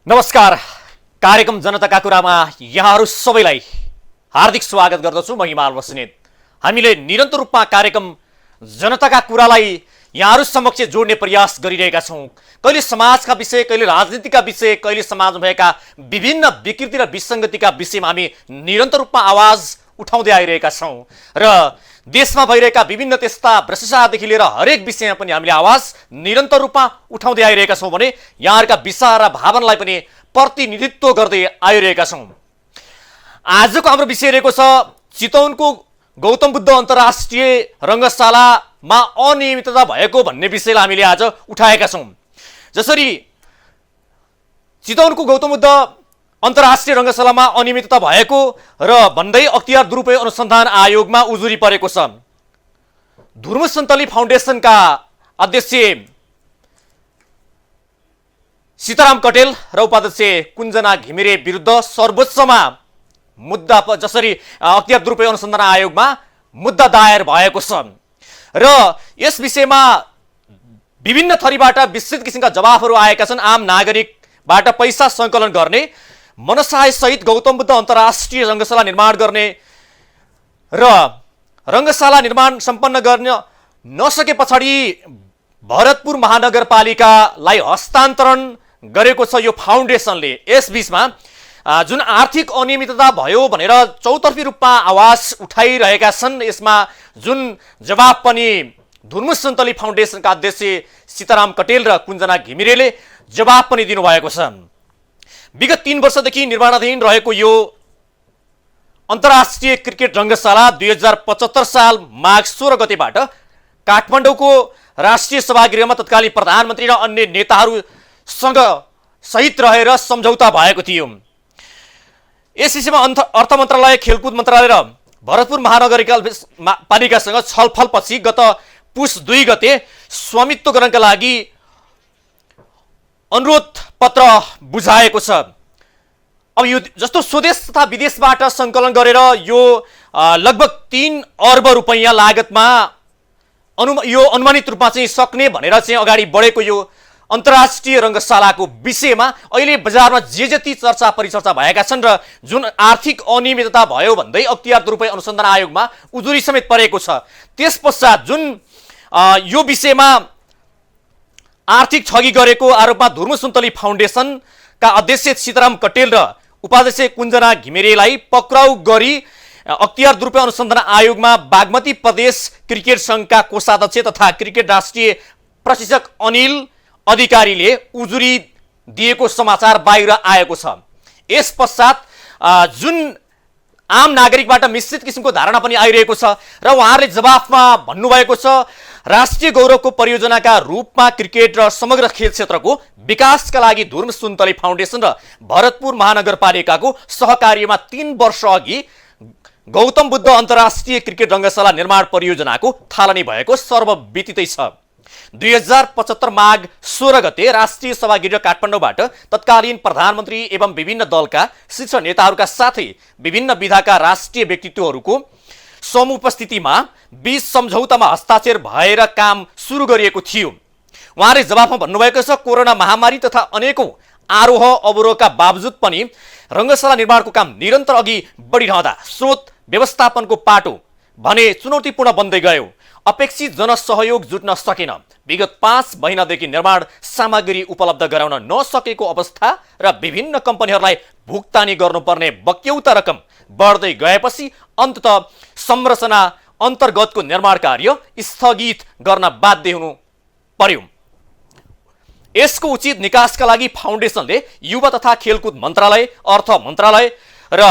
नमस्कार। कार्यक्रम जनताका कुरामा यहाँहरू सबैलाई हार्दिक स्वागत गर्दछु। म हिमाल बस्नेत। हामीले निरन्तर रूपमा कार्यक्रम जनताका कुरालाई यहाँहरू समक्ष जोड्ने प्रयास गरिरहेका छौँ। कहिले समाजका विषय, कहिले राजनीतिका विषय, कहिले समाजमा भएका विभिन्न विकृति र विसङ्गतिका विषयमा हामी निरन्तर रूपमा आवाज उठाउँदै आइरहेका छौँ र देशमा भइरहेका विभिन्न त्यस्ता भ्रष्टाचारदेखि लिएर हरेक विषयमा पनि हामीले आवाज निरन्तर रूपमा उठाउँदै आइरहेका छौँ भने यहाँहरूका विचार र भावनालाई पनि प्रतिनिधित्व गर्दै आइरहेका छौँ। आजको हाम्रो विषय रहेको छ चितवनको गौतम बुद्ध अन्तर्राष्ट्रिय रङ्गशालामा अनियमितता भएको भन्ने विषयलाई हामीले आज उठाएका छौँ। जसरी चितवनको गौतम बुद्ध अन्तर्राष्ट्रिय रङ्गशालामा अनियमितता भएको र भन्दै अख्तियार दुरुपयोग अनुसन्धान आयोगमा उजुरी परेको छ। धुर्म सन्तली फाउन्डेसनका अध्यक्ष सीताराम कटेल र उपाध्यक्ष कुञ्जना घिमिरे विरुद्ध सर्वोच्चमा मुद्दा, जसरी अख्तियार दुरुपयोग अनुसन्धान आयोगमा मुद्दा दायर भएको छ र यस विषयमा विभिन्न थरीबाट विस्तृत किसिमका जवाफहरू आएका छन्। आम नागरिकबाट पैसा सङ्कलन गर्ने, मनसाय सहित गौतम बुद्ध अन्तर्राष्ट्रिय रङ्गशाला निर्माण गर्ने र रङ्गशाला निर्माण सम्पन्न गर्न नसके पछाडि भरतपुर महानगरपालिकालाई हस्तान्तरण गरेको छ यो फाउन्डेसनले। यस बीचमा जुन आर्थिक अनियमितता भयो भनेर चौतर्फी रूपमा आवाज उठाइरहेका छन्, यसमा जुन जवाब पनि धुर्म सन्तली फाउन्डेसनका अध्यक्ष सीताराम कटेल र कुञ्जना घिमिरेले जवाब पनि दिनुभएको छ। विगत 3 वर्षदेखि निर्माणाधीन रहेको यो अन्तर्राष्ट्रिय क्रिकेट रङ्गशाला 2075 साल माघ 16 गतेबाट काठमाडौँको राष्ट्रिय सभागृहमा तत्कालीन प्रधानमन्त्री र अन्य नेताहरूसँग सहित रहेर सम्झौता भएको थियो। यस विषयमा अर्थ मन्त्रालय, खेलकुद मन्त्रालय र भरतपुर महानगरपालिकासँग छलफलपछि गत पुस 2 गते स्वामित्व ग्रहणका लागि अनुरोध पत्र बुझाएको छ। अब यो जस्तो स्वदेश तथा विदेशबाट सङ्कलन गरेर यो लगभग 3 अर्ब रुपैयाँ लागतमा यो अनुमानित रूपमा चाहिँ सक्ने भनेर चाहिँ अगाडि बढेको यो अन्तर्राष्ट्रिय रङ्गशालाको विषयमा अहिले बजारमा जे जति चर्चा परिचर्चा भएका छन् र जुन आर्थिक अनियमितता भयो भन्दै अख्तियार दुरुपयोग अनुसन्धान आयोगमा उजुरी समेत परेको छ। त्यस पश्चात जुन यो विषयमा आर्थिक ठगी गरेको आरोपमा धुर्म सन्तली फाउन्डेसनका अध्यक्ष सीताराम कटेल र उपाध्यक्ष कुञ्जना घिमिरेलाई पक्राउ गरी अख्तियार दुरुपयोग अनुसन्धान आयोगमा बागमती प्रदेश क्रिकेट सङ्घका कोषाध्यक्ष तथा क्रिकेट राष्ट्रिय प्रशिक्षक अनिल अधिकारीले उजुरी दिएको समाचार बाहिर आएको छ। यस पश्चात जुन आम नागरिकबाट मिश्रित किसिमको धारणा पनि आइरहेको छ र उहाँहरूले जवाफमा भन्नुभएको छ राष्ट्रिय गौरवको परियोजनाका रूपमा क्रिकेट र समग्र खेल क्षेत्रको विकासका लागि धुर्म सन्तली फाउन्डेसन र भरतपुर महानगरपालिकाको सहकार्यमा 3 वर्ष अघि गौतम बुद्ध अन्तर्राष्ट्रिय क्रिकेट रङ्गशाला निर्माण परियोजनाको थालनी भएको सर्वविदितै छ। 2075 माघ 16 गते राष्ट्रिय सभागृह काठमाडौँबाट तत्कालीन प्रधानमन्त्री एवं विभिन्न दलका शीर्ष नेताहरूका साथै विभिन्न विधाका राष्ट्रिय व्यक्तित्वहरूको समूह उपस्थितिमा 20 सम्झौतामा हस्ताक्षर भएर काम सुरु गरिएको थियो। उहाँले जवाफमा भन्नुभएको छ कोरोना महामारी तथा अनेकौं आरोह अवरोहका बावजुद पनि रङ्गशाला निर्माणको काम निरन्तर अघि बढिरहँदा स्रोत व्यवस्थापनको पाटो भने चुनौतीपूर्ण बन्दै गयो। अपेक्षित जनसहयोग जुट्न सकेन। विगत 5 महिनादेखि निर्माण सामग्री उपलब्ध गराउन नसकेको अवस्था र विभिन्न कम्पनीहरूलाई भुक्तानी गर्नुपर्ने बक्यौता रकम बढ्दै गएपछि अन्ततः संरचना अन्तर्गतको निर्माण कार्य स्थगित गर्न बाध्य हुनु पर्यो। यसको उचित निकासका लागि फाउन्डेसनले युवा तथा खेलकुद मन्त्रालय, अर्थ मन्त्रालय र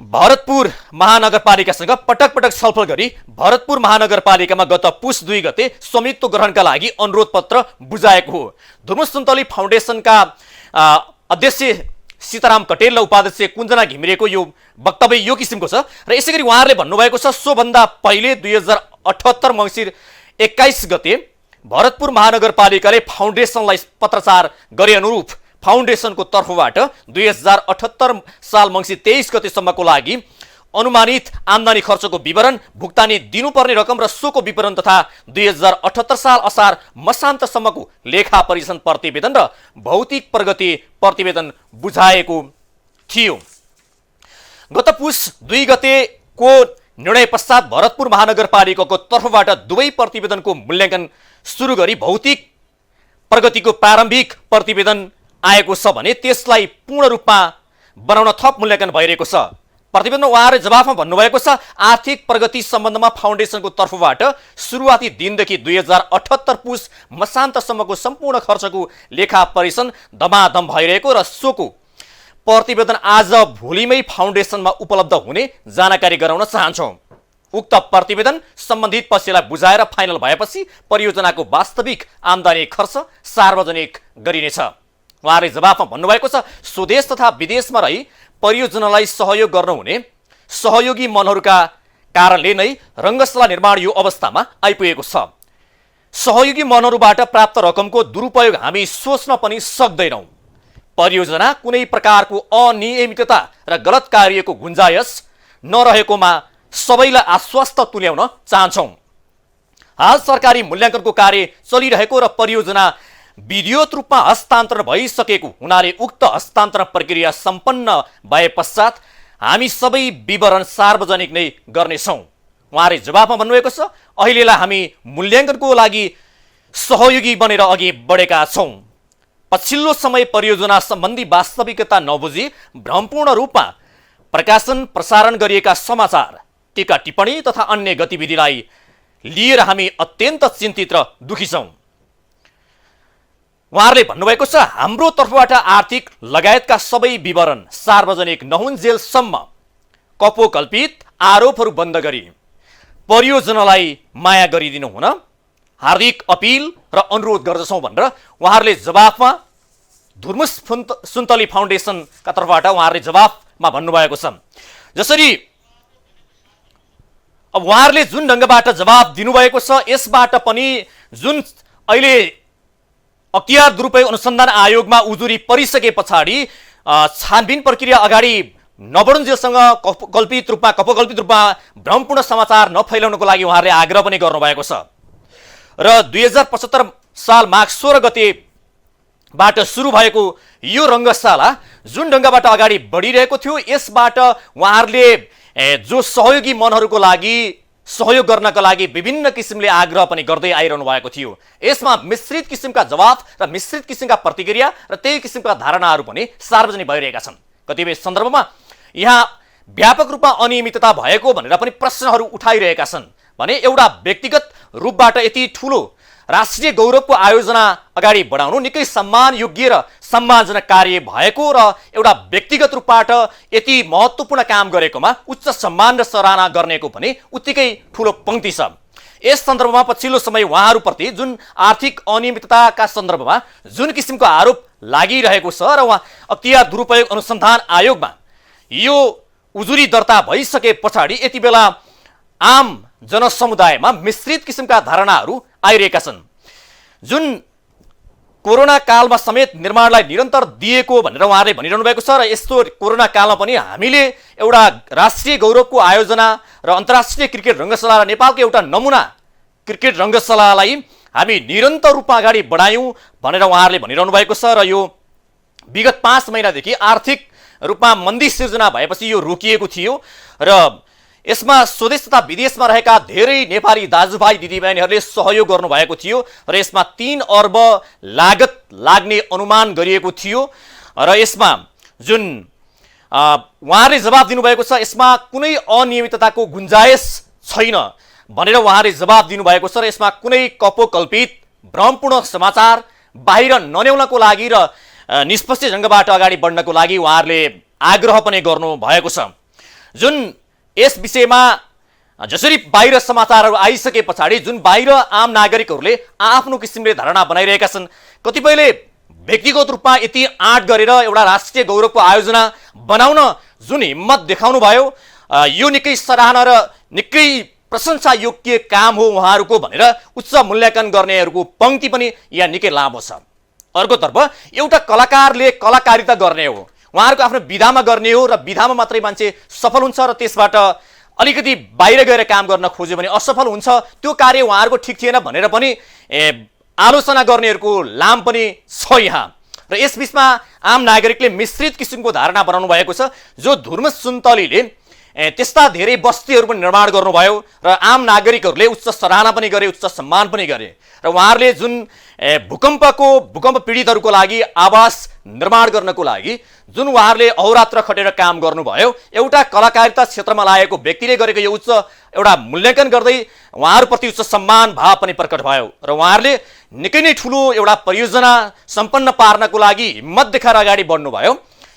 भरतपुर महानगरपालिकासँग पटक पटक छलफल गरी भरतपुर महानगरपालिकामा गत पुस 2 गते स्वामित्व ग्रहणका लागि अनुरोध पत्र बुझाएको हो। धुर्म सन्तली फाउन्डेसनका अध्यक्ष सीताराम कटेल र उपाध्यक्ष कुञ्जना घिमिरेको यो वक्तव्य यो किसिमको छ र यसै गरी उहाँहरूले भन्नुभएको छ सोभन्दा पहिले 2078 मङ्सिर 21 गते भरतपुर महानगरपालिकाले फाउन्डेसनलाई पत्रचार गरे अनुरूप फाउन्डेसनको तर्फबाट 2078 साल मङ्सिर 23 गतेसम्मको लागि अनुमानित आम्दानी खर्चको विवरण, भुक्तानी दिनुपर्ने रकम र सोको विवरण तथा 2078 साल असार मसान्तसम्मको लेखा परीक्षण प्रतिवेदन र भौतिक प्रगति प्रतिवेदन बुझाएको थियो। गत पुस 2 गतेको निर्णय पश्चात भरतपुर महानगरपालिकाको तर्फबाट दुवै प्रतिवेदनको मूल्याङ्कन सुरु गरी भौतिक प्रगतिको प्रारम्भिक प्रतिवेदन आएको छ भने त्यसलाई पूर्ण रूपमा बनाउन थप मूल्याङ्कन भइरहेको छ। प्रतिवेदनमा उहाँले जवाफमा भन्नुभएको छ, आर्थिक प्रगति सम्बन्धमा फाउन्डेसनको तर्फबाट सुरुवाती दिनदेखि 2078 पुस मसान्तसम्मको सम्पूर्ण खर्चको लेखा परीक्षण दमादम भइरहेको र सोको प्रतिवेदन आज भोलिमै फाउन्डेसनमा उपलब्ध हुने जानकारी गराउन चाहन्छौँ। उक्त प्रतिवेदन सम्बन्धित पक्षलाई बुझाएर फाइनल भएपछि परियोजनाको वास्तविक आम्दानी खर्च सार्वजनिक गरिनेछ। उहाँले जवाफमा भन्नुभएको छ, स्वदेश तथा विदेशमा रही परियोजनालाई सहयोग गर्नुहुने सहयोगी मनहरूका कारणले नै रङ्गशाला निर्माण यो अवस्थामा आइपुगेको छ। सहयोगी मनहरूबाट प्राप्त रकमको दुरुपयोग हामी सोच्न पनि सक्दैनौँ। परियोजना कुनै प्रकारको अनियमितता र गलत कार्यको गुन्जायस नरहेकोमा सबैलाई आश्वस्त तुल्याउन चाहन्छौँ। हाल सरकारी मूल्याङ्कनको कार्य चलिरहेको र परियोजना विधिवत रूपमा हस्तान्तरण भइसकेको हुनाले उक्त हस्तान्तरण प्रक्रिया सम्पन्न भए पश्चात हामी सबै विवरण सार्वजनिक नै गर्नेछौँ। उहाँले जवाफमा भन्नुभएको छ, अहिलेलाई हामी मूल्याङ्कनको लागि सहयोगी बनेर अघि बढेका छौँ। पछिल्लो समय परियोजना सम्बन्धी वास्तविकता नबुझी भ्रमपूर्ण रूपमा प्रकाशन प्रसारण गरिएका समाचार, टीका टिप्पणी तथा अन्य गतिविधिलाई लिएर हामी अत्यन्त चिन्तित र दुखी छौँ। उहाँहरूले भन्नुभएको छ, हाम्रो तर्फबाट आर्थिक लगायतका सबै विवरण सार्वजनिक नहुन्जेलसम्म कपोकल्पित आरोपहरू बन्द गरी परियोजनालाई माया गरिदिनु हुन हार्दिक अपिल र अनुरोध गर्दछौँ भनेर उहाँहरूले जवाफमा धुर्मुस सुन्तली फाउन्डेसनका तर्फबाट उहाँहरूले जवाफमा भन्नुभएको छ। जसरी अब उहाँहरूले जुन ढङ्गबाट जवाफ दिनुभएको छ, यसबाट पनि जुन अहिले अख्तियार दुरुपयोग अनुसन्धान आयोगमा उजुरी परिसके पछाडि छानबिन प्रक्रिया अगाडि नबढुन्जेलसँग कल्पित रूपमा भ्रमपूर्ण समाचार नफैलाउनको लागि उहाँहरूले आग्रह पनि गर्नुभएको छ। र 2075 साल माघ 16 गतेबाट सुरु भएको यो रङ्गशाला जुन ढङ्गबाट अगाडि बढिरहेको थियो, यसबाट उहाँहरूले जो सहयोगी मनहरूको लागि सहयोग गर्नका लागि विभिन्न किसिमले आग्रह पनि गर्दै आइरहनु भएको थियो। यसमा मिश्रित किसिमका जवाफ र मिश्रित किसिमका प्रतिक्रिया र त्यही किसिमका धारणाहरू पनि सार्वजनिक भइरहेका छन्। कतिपय सन्दर्भमा यहाँ व्यापक रूपमा अनियमितता भएको भनेर पनि प्रश्नहरू उठाइरहेका छन् भने एउटा व्यक्तिगत रूपबाट यति ठुलो राष्ट्रिय गौरवको आयोजना अगाडि बढाउनु निकै सम्मान योग्य र सम्मानजनक कार्य भएको र एउटा व्यक्तिगत रूपबाट यति महत्त्वपूर्ण काम गरेकोमा उच्च सम्मान र सराहना गर्नेको पनि उत्तिकै ठुलो पंक्ति छ। यस सन्दर्भमा पछिल्लो समय उहाँहरूप्रति जुन आर्थिक अनियमितताका सन्दर्भमा जुन किसिमको आरोप लागिरहेको छ र उहाँ अख्तियार दुरुपयोग अनुसन्धान आयोगमा यो उजुरी दर्ता भइसके पछाडि यति बेला आम जनसमुदायमा मिश्रित किसिमका धारणाहरू आइरहेका छन्। जुन कोरोना कालमा समेत निर्माणलाई निरन्तर दिएको भनेर उहाँले भनिरहनु भएको छ र यस्तो कोरोना कालमा पनि हामीले एउटा राष्ट्रिय गौरवको आयोजना र अन्तर्राष्ट्रिय क्रिकेट रङ्गशाला र नेपालको एउटा नमुना क्रिकेट रङ्गशालालाई हामी निरन्तर रूपमा अगाडि बढायौँ भनेर उहाँहरूले भनिरहनु भएको छ र यो विगत 5 महिनादेखि आर्थिक रूपमा मन्दी सिर्जना भएपछि यो रोकिएको थियो र यसमा स्वदेश तथा विदेशमा रहेका धेरै नेपाली दाजुभाइ दिदीबहिनीहरूले सहयोग गर्नुभएको थियो र यसमा 3 अर्ब लागत लाग्ने अनुमान गरिएको थियो र यसमा जुन उहाँले जवाब दिनुभएको छ यसमा कुनै अनियमितताको गुन्जायस छैन भनेर उहाँले जवाब दिनुभएको छ र यसमा कुनै कपोकल्पित भ्रमपूर्ण समाचार बाहिर नल्याउनको लागि र निष्पक्ष ढङ्गबाट अगाडि बढ्नको लागि उहाँहरूले आग्रह पनि गर्नु भएको छ। जुन यस विषयमा जसरी बाहिर समाचारहरू आइसके पछाडि जुन बाहिर आम नागरिकहरूले आफ्नो किसिमले धारणा बनाइरहेका छन्, कतिपयले व्यक्तिगत रूपमा यति आँट गरेर एउटा राष्ट्रिय गौरवको आयोजना बनाउन जुन हिम्मत देखाउनु भयो यो निकै सराहना र निकै प्रशंसा योग्य काम हो उहाँहरूको भनेर उच्च मूल्याङ्कन गर्नेहरूको पंक्ति पनि यहाँ निकै लामो छ। अर्कोतर्फ एउटा कलाकारले कलाकारिता गर्ने हो, उहाँहरूको आफ्नो विधामा गर्ने हो र विधामा मात्रै मान्छे सफल हुन्छ र त्यसबाट अलिकति बाहिर गएर काम गर्न खोज्यो भने असफल हुन्छ, त्यो कार्य उहाँहरूको ठिक थिएन भनेर पनि आलोचना गर्नेहरूको लाम पनि छ यहाँ। र यसबीचमा आम नागरिकले मिश्रित किसिमको धारणा बनाउनु भएको छ। जो धुर्म सुन्तलीले त्यस्ता धेरै बस्तीहरूको निर्माण गर्नुभयो र आम नागरिकहरूले उच्च सराहना पनि गरे, उच्च सम्मान पनि गरे र उहाँहरूले जुन भूकम्प पीडितहरूको लागि आवास निर्माण गर्नको लागि जुन उहाँहरूले अहोरात्र खटेर काम गर्नुभयो, एउटा कलाकारिता क्षेत्रमा लागेको व्यक्तिले गरेको यो उच्च एउटा मूल्याङ्कन गर्दै उहाँहरूप्रति उच्च सम्मान भाव पनि प्रकट भयो र उहाँहरूले निकै नै ठुलो एउटा परियोजना सम्पन्न पार्नको लागि हिम्मत देखाएर अगाडि बढ्नुभयो।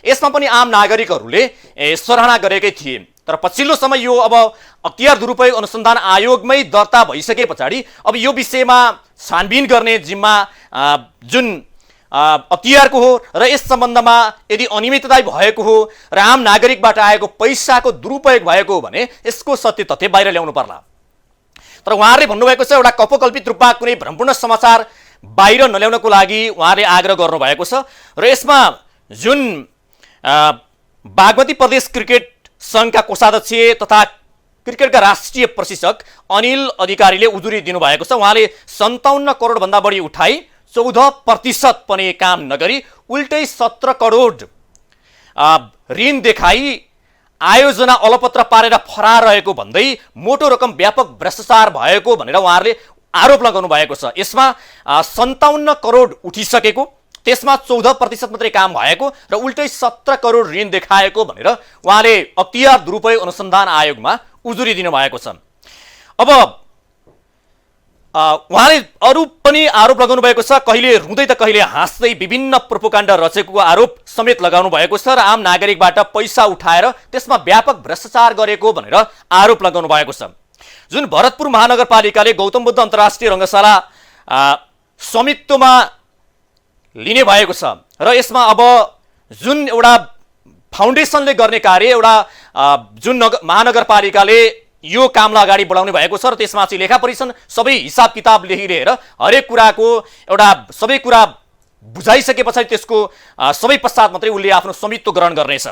यसमा पनि आम नागरिकहरूले सराहना गरेकै थिए। तर पछिल्लो समय यो अब अख्तियार दुरुपयोग अनुसन्धान आयोगमै दर्ता भइसके पछाडि अब यो विषयमा छानबिन गर्ने जिम्मा जुन अख्तियारको हो र यस सम्बन्धमा यदि अनियमितता भएको हो र आम नागरिकबाट आएको पैसाको दुरुपयोग भएको हो भने यसको सत्य तथ्य बाहिर ल्याउनु पर्ला। तर उहाँहरूले भन्नुभएको छ एउटा कपोकल्पित रूपमा कुनै भ्रमपूर्ण समाचार बाहिर नल्याउनको लागि उहाँले आग्रह गर्नुभएको छ र यसमा जुन बागमती प्रदेश क्रिकेट संघका कोषाध्यक्ष तथा क्रिकेटका राष्ट्रिय प्रशिक्षक अनिल अधिकारीले उजुरी दिनुभएको छ। उहाँले 57 करोडभन्दा बढी उठाई 14% पनि काम नगरी उल्टै 17 करोड ऋण देखाई आयोजना अलपत्र पारेर फरार रहेको भन्दै मोटो रकम व्यापक भ्रष्टाचार भएको भनेर उहाँहरूले आरोप लगाउनु भएको छ। यसमा 57 करोड उठिसकेको, त्यसमा 14% मात्रै काम भएको र उल्टै 17 करोड ऋण देखाएको भनेर उहाँले अख्तियार दुरुपयोग अनुसन्धान आयोगमा उजुरी दिनुभएको छ। अब उहाँले अरू पनि आरोप लगाउनु भएको छ। कहिले रुँदै त कहिले हाँस्दै विभिन्न प्रोपोगन्डा रचेको आरोप समेत लगाउनु भएको छ र आम नागरिकबाट पैसा उठाएर त्यसमा व्यापक भ्रष्टाचार गरेको भनेर आरोप लगाउनु भएको छ। जुन भरतपुर महानगरपालिकाले गौतम बुद्ध अन्तर्राष्ट्रिय रङ्गशाला स्वामित्वमा लिने भएको छ र यसमा अब जुन एउटा फाउन्डेसनले गर्ने कार्य एउटा जुन महानगरपालिकाले यो कामलाई अगाडि बढाउने भएको छ र त्यसमा चाहिँ लेखा परीक्षण सबै हिसाब किताब लेखिरहेर हरेक कुराको एउटा सबै कुरा बुझाइसके पछाडि त्यसको सबै पश्चात मात्रै उसले आफ्नो स्वामित्व ग्रहण गर्नेछ।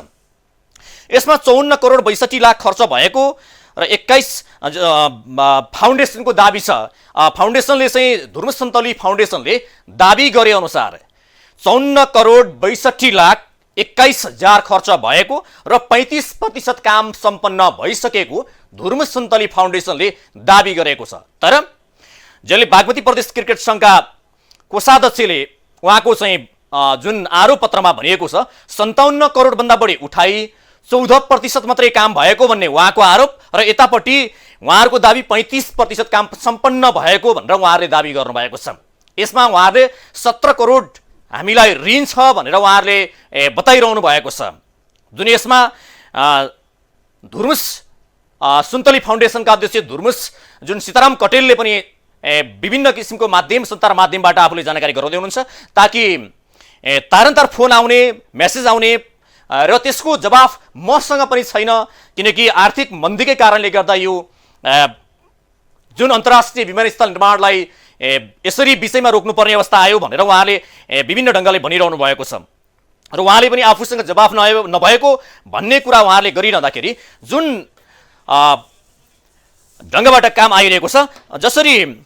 यसमा 54 करोड 62 लाख खर्च भएको र 21 फाउन्डेसनको दाबी छ। फाउन्डेसनले चाहिँ धुर्म सुन्तली फाउन्डेसनले दाबी गरे अनुसार 54 करोड 62 लाख 21,000 खर्च भएको र 35% काम सम्पन्न भइसकेको धुर्म सुन्तली फाउन्डेसनले दाबी गरेको छ। तर जसले बागमती प्रदेश क्रिकेट संघका कोषाध्यक्षले उहाँको चाहिँ जुन आरोप पत्रमा भनिएको छ 57 करोडभन्दा बढी उठाई 14% मात्रै काम भएको भन्ने उहाँको आरोप र यतापट्टि उहाँहरूको दाबी 35% काम सम्पन्न भएको भनेर उहाँहरूले दाबी गर्नुभएको छ। यसमा उहाँहरूले 17 करोड हामीलाई ऋण छ भनेर उहाँहरूले बताइरहनु भएको छ। जुन यसमा धुर्मुस सुन्तली फाउन्डेसनका अध्यक्ष धुर्मुस जुन सीताराम कटेलले पनि विभिन्न किसिमको माध्यम सञ्चार माध्यमबाट आफूले जानकारी गराउँदै हुनुहुन्छ ताकि तारन्तार फोन आउने, मेसेज आउने र त्यसको जवाफ मसँग पनि छैन किनकि आर्थिक मन्दीकै कारणले गर्दा यो जुन अन्तर्राष्ट्रिय विमानस्थल निर्माणलाई यसरी विषयमा रोक्नुपर्ने अवस्था आयो भनेर उहाँले विभिन्न ढङ्गले भनिरहनु भएको छ र उहाँले पनि आफूसँग जवाफ नभएको भन्ने कुरा उहाँले गरिरहँदाखेरि जुन ढङ्गबाट काम आइरहेको छ जसरी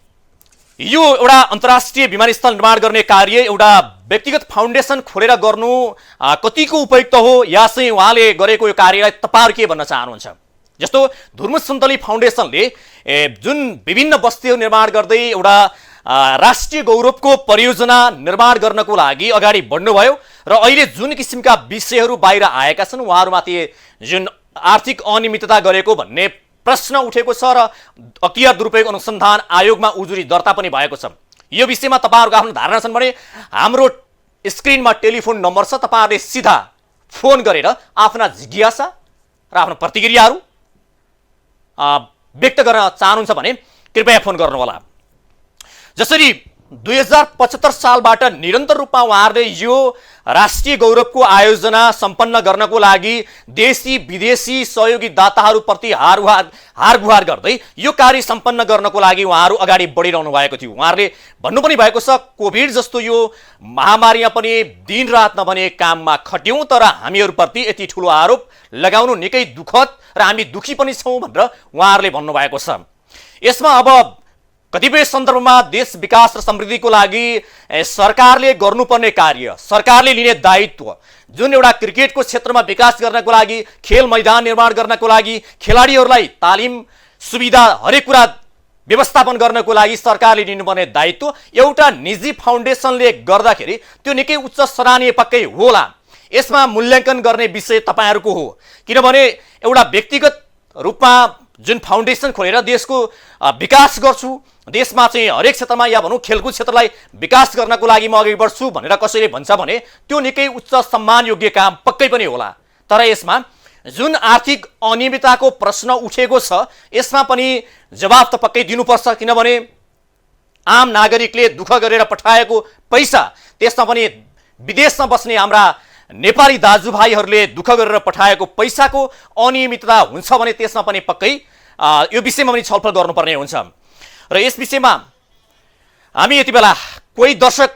यो एउटा अन्तर्राष्ट्रिय विमानस्थल निर्माण गर्ने कार्य एउटा व्यक्तिगत फाउन्डेसन खोलेर गर्नु कतिको उपयुक्त हो या चाहिँ उहाँले गरेको यो कार्यलाई तपाईहरु के भन्न चाहनुहुन्छ? जस्तो धुर्म सुन्तली फाउन्डेसनले जुन विभिन्न बस्तीहरू निर्माण गर्दै एउटा राष्ट्रिय गौरवको परियोजना निर्माण गर्नको लागि अगाडि बढ्नुभयो र अहिले जुन किसिमका विषयहरू बाहिर आएका छन् उहाँहरूमाथि जुन आर्थिक अनियमितता गरेको भन्ने प्रश्न उठेको छ र अख्तियार दुरुपयोग अनुसन्धान आयोगमा उजुरी दर्ता पनि भएको छ। यो विषयमा तपाईहरुको आफ्नो धारणा छन् भने हाम्रो स्क्रिनमा टेलिफोन नम्बर छ, तपाईहरुले सिधा फोन गरेर आफ्ना जिज्ञासा र आफ्नो प्रतिक्रियाहरू व्यक्त गर्न चाहनुहुन्छ भने कृपया फोन गर्नुहोला। जसरी 2075 सालबाट निरन्तर रूपमा उहाँहरूले यो राष्ट्रिय गौरवको आयोजना सम्पन्न गर्नको लागि देशी विदेशी सहयोगी दाताहरूप्रति हारगुहार गर्दै यो कार्य सम्पन्न गर्नको लागि उहाँहरू अगाडि बढिरहनु भएको थियो। उहाँहरूले भन्नु पनि भएको छ, कोभिड जस्तो यो महामारीमा पनि दिनरात नभने काममा खट्यौँ, तर हामीहरूप्रति यति ठुलो आरोप लगाउनु निकै दुःखद र हामी दुखी पनि छौँ भनेर उहाँहरूले भन्नुभएको छ। यसमा अब कतिपय सन्दर्भमा देश विकास र समृद्धिको लागि सरकारले गर्नुपर्ने कार्य, सरकारले लिने दायित्व, जुन एउटा क्रिकेटको क्षेत्रमा विकास गर्नको लागि, खेल मैदान निर्माण गर्नको लागि, खेलाडीहरूलाई तालिम सुविधा हरेक कुरा व्यवस्थापन गर्नको लागि सरकारले लिनुपर्ने दायित्व एउटा निजी फाउन्डेसनले गर्दाखेरि त्यो निकै उच्च सराहनीय पक्कै होला। यसमा मूल्याङ्कन गर्ने विषय तपाईहरूको हो, किनभने एउटा व्यक्तिगत रूपमा जुन फाउन्डेसन खोलेर देशको विकास गर्छु, देशमा चाहिँ हरेक क्षेत्रमा या भनौँ खेलकुद क्षेत्रलाई विकास गर्नको लागि म अगाडि बढ्छु भनेर कसैले भन्छ भने त्यो निकै उच्च सम्मान योग्य काम पक्कै पनि होला। तर यसमा जुन आर्थिक अनियमितताको प्रश्न उठेको छ यसमा पनि जवाफ त पक्कै दिनुपर्छ, किनभने आम नागरिकले दुःख गरेर पठाएको पैसा, त्यसमा पनि विदेशमा बस्ने हाम्रा नेपाली दाजुभाइहरूले दुःख गरेर पठाएको पैसाको अनियमितता हुन्छ भने त्यसमा पनि पक्कै यो विषयमा पनि छलफल गर्नुपर्ने हुन्छ। र यस विषयमा हामी यति बेला कोही दर्शक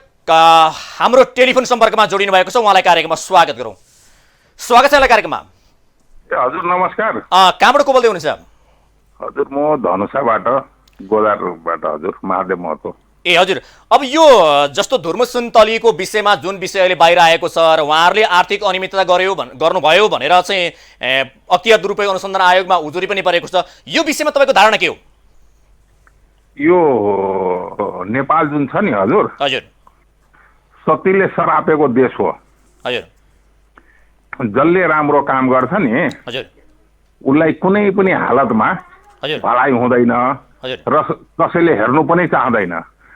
हाम्रो टेलिफोन सम्पर्कमा जोडिनु भएको छ, उहाँलाई कार्यक्रममा स्वागत गरौँ। स्वागत छ कार्यक्रममा। हजुर नमस्कार। कहाँबाट को बोल्दै हुनुहुन्छ? हजुर म धनुषाबाट गोदारबाट हजुर महादेव महतो। ए हजुर, अब यो जस्तो धुर्म सुन्तलीको विषयमा जुन विषय अहिले बाहिर आएको छ र उहाँहरूले आर्थिक अनियमितता गर्नुभयो भनेर चाहिँ अख्तियार दुरुपयोग अनुसन्धान आयोगमा उजुरी पनि परेको छ, यो विषयमा तपाईँको धारणा के हो? यो नेपाल जुन छ नि हजुर, सतीले सरापेको देश हो। हजुर, जसले राम्रो काम गर्छ नि हजुर उसलाई कुनै पनि हालतमा भलाइ हुँदैन र कसैले हेर्नु पनि चाहदैन।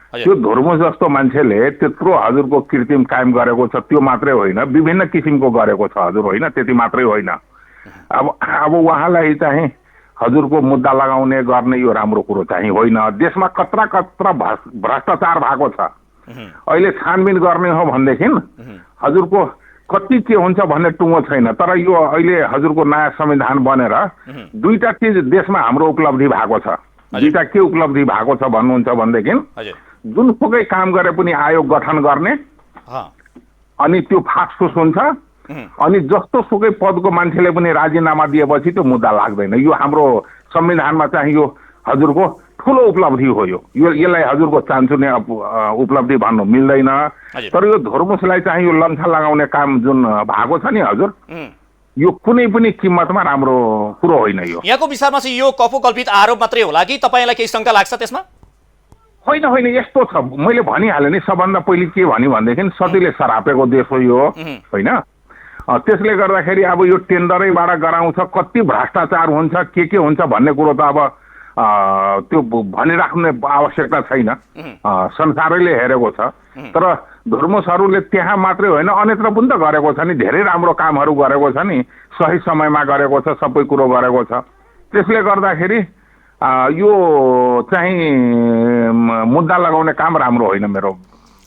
त्यो धर्म जस्तो मान्छेले त्यत्रो हजुरको कृत्रिम कायम गरेको छ, त्यो मात्रै होइन विभिन्न किसिमको गरेको छ हजुर, होइन त्यति मात्रै होइन। अब उहाँलाई चाहिँ हजुरको मुद्दा लगाउने गर्ने यो राम्रो कुरो चाहिँ होइन। देशमा कत्रा कत्रा भ्रष्टाचार भएको छ। अहिले छानबिन गर्ने हो भनेदेखि हजुरको कति के हुन्छ भन्ने टुङ्गो छैन। तर यो अहिले हजुरको नयाँ संविधान बनेर दुईटा चिज देशमा हाम्रो उपलब्धि भएको छ। दुईटा के उपलब्धि भएको छ भन्नुहुन्छ भनेदेखि जुनसुकै काम गरे पनि आयोग गठन गर्ने, अनि त्यो फासफुस हुन्छ, अनि जस्तो सुकै पदको मान्छेले पनि राजीनामा दिएपछि त्यो मुद्दा लाग्दैन। यो हाम्रो संविधानमा चाहिँ यो हजुरको ठुलो उपलब्धि हो। यसलाई हजुरको चान्चुने उपलब्धि भन्नु मिल्दैन। तर यो धर्मुसलाई चाहिँ यो लम्छा लगाउने काम जुन भएको छ नि हजुर, यो कुनै पनि किम्मतमा राम्रो कुरो होइन। यो यहाँको विचारमा चाहिँ यो कपोकल्पित आरोप मात्रै होला कि तपाईँलाई केही शङ्का लाग्छ त्यसमा? होइन होइन, यस्तो छ, मैले भनिहालेँ नि सबभन्दा पहिले के भन्यो भनेदेखि सतीले सरापेको देश हो यो, होइन? त्यसले गर्दाखेरि अब यो टेन्डरैबाट गराउँछ, कति भ्रष्टाचार हुन्छ के हुन्छ भन्ने कुरो त अब त्यो भनिराख्ने आवश्यकता छैन, संसारैले हेरेको छ। तर धर्मसहरूले त्यहाँ मात्रै होइन अन्यत्र पनि त गरेको छ नि, धेरै राम्रो कामहरू गरेको छ नि, सही समयमा गरेको छ, सबै कुरो गरेको छ। त्यसले गर्दाखेरि यो चाहिँ मुद्दा लगाउने काम राम्रो होइन मेरो।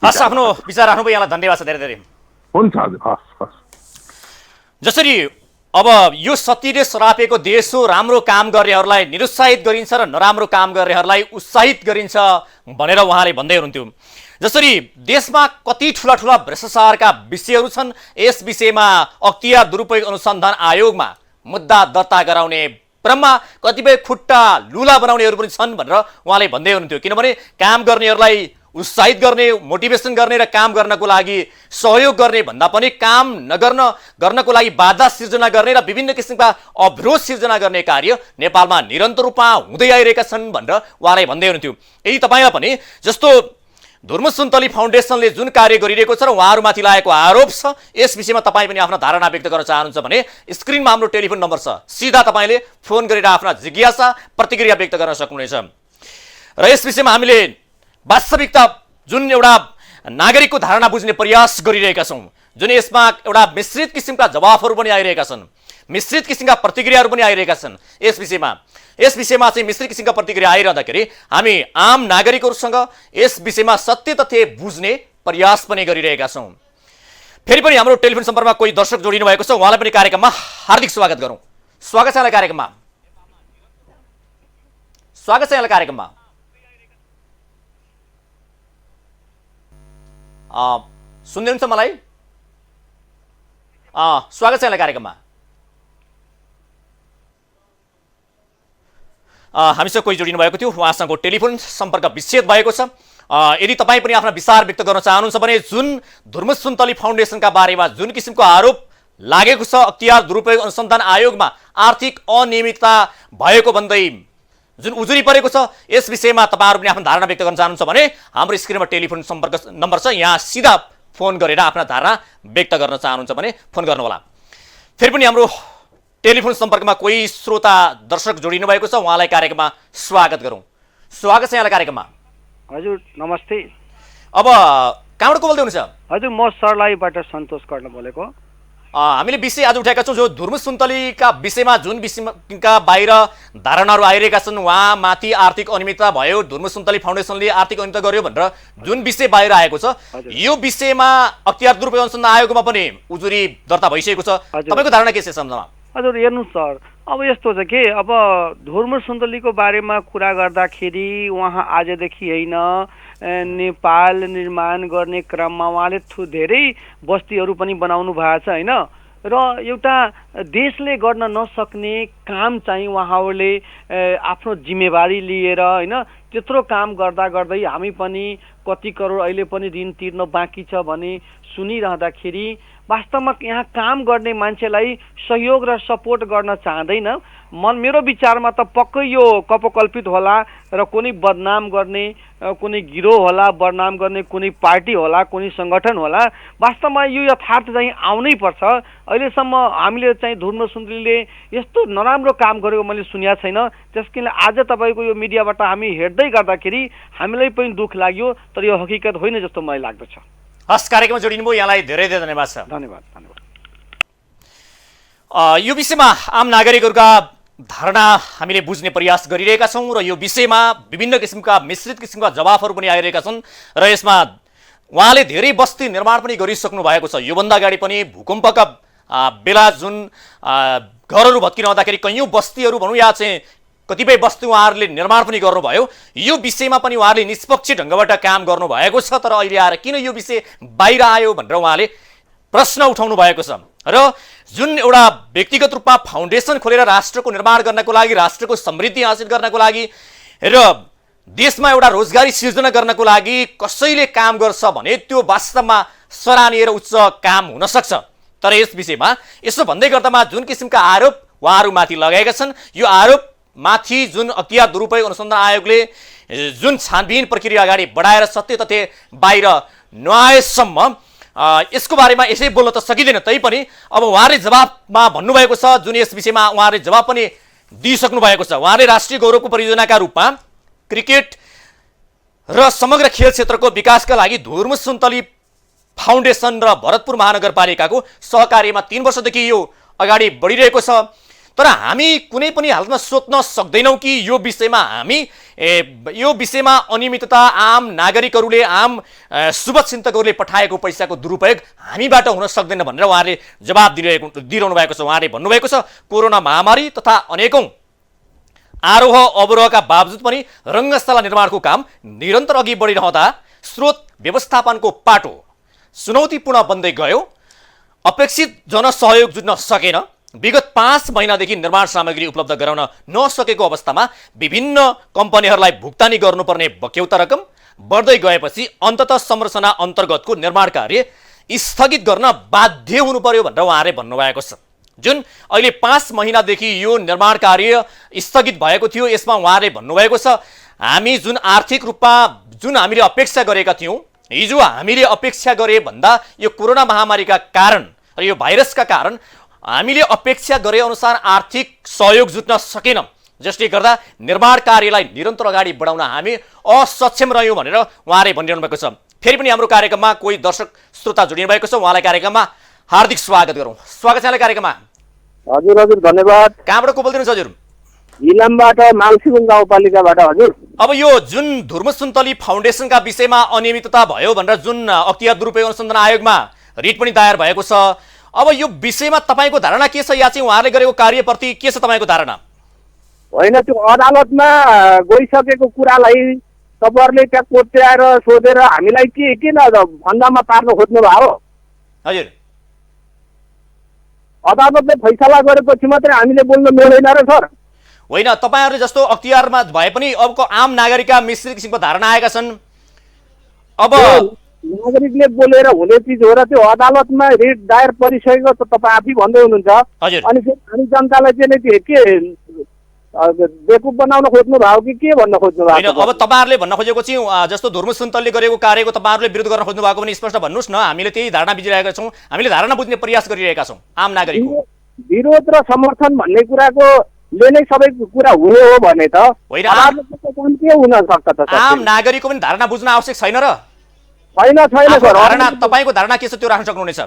हस्, आफ्नो विचार राख्नुभयो, यहाँलाई धन्यवाद छ धेरै धेरै। हुन्छ हजुर, हस् हस्। जसरी अब यो सतीले सरापेको देश हो, राम्रो काम गर्नेहरूलाई निरुत्साहित गरिन्छ र नराम्रो काम गर्नेहरूलाई उत्साहित गरिन्छ भनेर उहाँले भन्दै हुनुहुन्थ्यो। जसरी देशमा कति ठुला ठुला भ्रष्टाचारका विषयहरू छन्, यस विषयमा अख्तियार दुरुपयोग अनुसन्धान आयोगमा मुद्दा दर्ता गराउने क्रममा कतिपय खुट्टा लुला बनाउनेहरू पनि छन् भनेर उहाँले भन्दै हुनुहुन्थ्यो। किनभने काम गर्नेहरूलाई उत्साहित गर्ने, मोटिभेसन गर्ने र काम गर्नको लागि सहयोग गर्ने भन्दा पनि काम गर्नको लागि बाधा सिर्जना गर्ने र विभिन्न किसिमका अवरोध सिर्जना गर्ने कार्य नेपालमा निरन्तर रूपमा हुँदै आइरहेका छन् भनेर उहाँले भन्दै हुनुहुन्थ्यो। यदि तपाईँलाई पनि जस्तो धुर्म सुन्तली फाउन्डेसनले जुन कार्य गरिरहेको छ र उहाँहरूमाथि लागेको आरोप छ, यस विषयमा तपाईँ पनि आफ्नो धारणा व्यक्त गर्न चाहनुहुन्छ भने स्क्रिनमा हाम्रो टेलिफोन नम्बर छ, सिधा तपाईँले फोन गरेर आफ्ना जिज्ञासा प्रतिक्रिया व्यक्त गर्न सक्नुहुनेछ। र यस विषयमा हामीले वास्तविकता जुन एउटा नागरिकको धारणा बुझ्ने प्रयास गरिरहेका छौँ, जुन यसमा एउटा मिश्रित किसिमका जवाफहरू पनि आइरहेका छन्। मिश्रित किसिमका प्रतिक्रियाहरू पनि आइरहेका छन् यस विषयमा चाहिँ मिश्रित किसिमका प्रतिक्रिया आइरहँदाखेरि हामी आम नागरिकहरूसँग यस विषयमा सत्य तथ्य बुझ्ने प्रयास पनि गरिरहेका छौँ। फेरि पनि हाम्रो टेलिफोन सम्पर्कमा कोही दर्शक जोडिनु भएको छ, उहाँलाई पनि कार्यक्रममा हार्दिक स्वागत गरौँ। स्वागत छ यहाँलाई कार्यक्रममा। सुन्दै हुन्छ मलाई? स्वागत छ यहाँलाई कार्यक्रममा। हामीसँग कोही जोडिनु भएको थियो, उहाँसँग टेलिफोन सम्पर्क विच्छेद भएको छ। यदि तपाईँ पनि आफ्ना विचार व्यक्त गर्न चाहनुहुन्छ भने जुन धुर्मुस सुन्तली फाउन्डेसनका बारेमा जुन किसिमको आरोप लागेको छ, अख्तियार दुरुपयोग अनुसन्धान आयोगमा आर्थिक अनियमितता भएको भन्दै जुन उजुरी परेको छ, यस विषयमा तपाईँहरू पनि आफ्नो धारणा व्यक्त गर्न चाहनुहुन्छ भने हाम्रो स्क्रिनमा टेलिफोन सम्पर्क नम्बर छ, यहाँ सिधा फोन गरेर आफ्ना धारणा व्यक्त गर्न चाहनुहुन्छ भने फोन गर्नुहोला। फेरि पनि हाम्रो टेलिफोन सम्पर्कमा कोही श्रोता दर्शक जोडिनु भएको छ, उहाँलाई कार्यक्रममा स्वागत गरौँ। स्वागत छ यहाँलाई कार्यक्रममा। हजुर नमस्ते। अब कहाँबाट को बोल्दै हुनुहुन्छ? हजुर म सर्लाहीबाट सन्तोष कर्ण बोलेको। हामीले विषय आज उठाएका छौँ जो धुर्मुस सुन्तलीका विषयमा जुन विषयका बाहिर धारणाहरू आइरहेका छन्, उहाँमाथि आर्थिक अनियमितता भयो, धुर्मुस सुन्तली फाउन्डेसनले आर्थिक अनियमितता गर्यो भनेर जुन विषय बाहिर आएको छ, यो विषयमा अख्तियार दुरुपयोग अनुसन्धान आयोगमा पनि उजुरी दर्ता भइसकेको छ। तपाईँको धारणा के छ सम्बन्धमा? हजुर हेर्नुहोस् सर, अब यस्तो छ कि अब धुर्मुस सुन्तलीको बारेमा कुरा गर्दाखेरि उहाँ आजदेखि होइन, नेपाल निर्माण गर्ने क्रममा उहाँले धेरै बस्तीहरू पनि बनाउनु भएको छ होइन, र एउटा देशले गर्न नसक्ने काम चाहिँ उहाँहरूले आफ्नो जिम्मेवारी लिएर होइन त्यत्रो काम गर्दा गर्दै हामी पनि कति करोड अहिले पनि ऋण तिर्न बाँकी छ भने सुनिरहँदाखेरि वास्तवमा यहाँ काम गर्ने मान्छेलाई सहयोग र सपोर्ट गर्न चाहँदैन। मेरो विचारमा त पक्कै यो कपोकल्पित होला र कुनै बदनाम गर्ने, कुनै गिरोह होला बदनाम गर्ने, कुनै पार्टी होला, कुनै सङ्गठन होला। वास्तवमा यो यथार्थ चाहिँ आउनै पर्छ। अहिलेसम्म हामीले चाहिँ धुर्मुस सुन्तलीले यस्तो नराम्रो काम गरेको मैले सुनेको छैन। त्यसकारण आज तपाईँको यो मिडियाबाट हामी हेर्दै गर्दाखेरि हामीलाई पनि दुःख लाग्यो, तर यो हकिकत होइन जस्तो मलाई लाग्दछ। हस्, कार्यक्रममा जोडिनुभयो, यहाँलाई धेरै धेरै धन्यवाद छ। धन्यवाद। यो विषयमा आम नागरिकहरूका धारणा हामीले बुझ्ने प्रयास गरिरहेका छौँ र यो विषयमा विभिन्न किसिमका मिश्रित किसिमका जवाफहरू पनि आइरहेका छन् र यसमा उहाँले धेरै बस्ती निर्माण पनि गरिसक्नु भएको छ। योभन्दा अगाडि पनि भूकम्पका बेला जुन घरहरू भत्किन आउँदाखेरि कैयौँ बस्तीहरू भनौँ या चाहिँ कतिपय बस्ती उहाँहरूले निर्माण पनि गर्नुभयो। यो विषयमा पनि उहाँहरूले निष्पक्ष ढङ्गबाट काम गर्नुभएको छ, तर अहिले आएर किन यो विषय बाहिर आयो भनेर उहाँले प्रश्न उठाउनु भएको छ। र जुन एउटा व्यक्तिगत रूपमा फाउन्डेसन खोलेर राष्ट्रको निर्माण गर्नको लागि, राष्ट्रको समृद्धि हासिल गर्नको लागि र देशमा एउटा रोजगारी सिर्जना गर्नको लागि कसैले काम गर्छ भने त्यो वास्तवमा सराहनीय र उच्च काम हुन सक्छ। तर यस विषयमा यसो भन्दै गर्दामा जुन किसिमका आरोप उहाँहरूमाथि लगाएका छन्, यो आरोपमाथि जुन अख्तियार दुरुपयोग अनुसन्धान आयोगले जुन छानबिन प्रक्रिया अगाडि बढाएर सत्य तथ्य बाहिर नआएसम्म यसको बारेमा यसै बोल्न त सकिँदैन। तैपनि अब उहाँले जवाबमा भन्नुभएको छ, जुन यस विषयमा उहाँले जवाब पनि दिइसक्नु भएको छ। उहाँले राष्ट्रिय गौरवको परियोजनाका रूपमा क्रिकेट र समग्र खेल क्षेत्रको विकासका लागि धुर्मुस सुन्तली फाउन्डेसन र भरतपुर महानगरपालिकाको सहकार्यमा 3 वर्षदेखि यो अगाडि बढिरहेको छ। तर हामी कुनै पनि हालतमा सोच्न सक्दैनौँ कि यो विषयमा अनियमितता आम नागरिकहरूले, आम शुभचिन्तकहरूले पठाएको पैसाको दुरुपयोग हामीबाट हुन सक्दैन भनेर उहाँले जवाब दिइरहनु भएको छ। उहाँले भन्नुभएको छ, कोरोना महामारी तथा अनेकौं आरोह अवरोहका बावजुद पनि रङ्गशाला निर्माणको काम निरन्तर अघि बढिरहँदा स्रोत व्यवस्थापनको पाटो चुनौतीपूर्ण बन्दै गयो, अपेक्षित जनसहयोग जुट्न सकेन, विगत 5 महिनादेखि निर्माण सामग्री उपलब्ध गराउन नसकेको अवस्थामा विभिन्न कम्पनीहरूलाई भुक्तानी गर्नुपर्ने बक्यौता रकम बढ्दै गएपछि अन्ततः संरचना अन्तर्गतको निर्माण कार्य स्थगित गर्न बाध्य हुनु पर्यो भनेर उहाँले भन्नुभएको छ। जुन अहिले 5 महिनादेखि यो निर्माण कार्य स्थगित भएको थियो, यसमा उहाँले भन्नुभएको छ, हामी जुन आर्थिक रूपमा जुन हामीले अपेक्षा गरेका थियौँ, हिजो हामीले अपेक्षा गरे भन्दा यो कोरोना महामारीका कारण र यो भाइरसका कारण हामीले अपेक्षा गरे अनुसार आर्थिक सहयोग जुट्न सकेनौँ, जसले गर्दा निर्माण कार्यलाई निरन्तर अगाडि बढाउन हामी असक्षम रह्यौँ भनेर उहाँले भनिरहनु भएको छ। फेरि पनि हाम्रो कार्यक्रममा कोही दर्शक श्रोता जोडिनु भएको छ, उहाँलाई कार्यक्रममा हार्दिक स्वागत गरौँ। स्वागत छ यहाँलाई कार्यक्रममा। हजुर हजुर धन्यवाद। कहाँबाट को बोल्दिनुहोस् हजुर? इलामबाट मालसिबुङ गाउँपालिकाबाट हजुर। अब यो जुन धुर्म सुन्तली फाउन्डेसनका विषयमा अनियमितता भयो भनेर जुन अख्तियार दुरुपयोग अनुसन्धान आयोगमा रिट पनि दायर भएको छ, अब यो विषयमा तपाईँको धारणा के छ? या चाहिँ उहाँहरूले गरेको कार्यप्रति के छ तपाईँको धारणा? होइन, त्यो अदालतमा गइसकेको कुरालाई तपाईँहरूले त्यहाँ कोट्याएर सोधेर हामीलाई किन फन्दामा पार्न खोज्नु भयो? हजुर, अदालतले फैसला गरेपछि मात्रै हामीले बोल्न मिल्दैन र सर? होइन, तपाईँहरूले जस्तो अख्तियारमा भए पनि अबको आम नागरिकका मिश्रित किसिमको धारणा आएका छन्। अब नागरिकले बोलेर हुने चिज हो र त्यो अदालतमा रिट दायर परिसकेको त तपाईँ आफै भन्दै हुनुहुन्छ। हजुर, अनि हामी जनतालाई चाहिँ के बेकुफ बनाउन खोज्नु भयो कि के भन्न खोज्नु होइन, भएको? अब तपाईँहरूले भन्न खोजेको चाहिँ जस्तो धुर्म सुन्तलले गरेको कार्यको तपाईँहरूले विरोध गर्न खोज्नु भएको पनि स्पष्ट भन्नुहोस् न। हामीले त्यही धारणा बुझिरहेका छौँ, हामीले धारणा बुझ्ने प्रयास गरिरहेका छौँ आम नागरिकको। विरोध र समर्थन भन्ने कुराको ले नै सबै कुरा हुने हो भने त होइन, काम के हुन सक्छ त? आम नागरिकको पनि धारणा बुझ्न आवश्यक छैन र? छैन छैन सर। धारणा तपाईँको धारणा के छ त्यो राख्न सक्नुहुनेछ?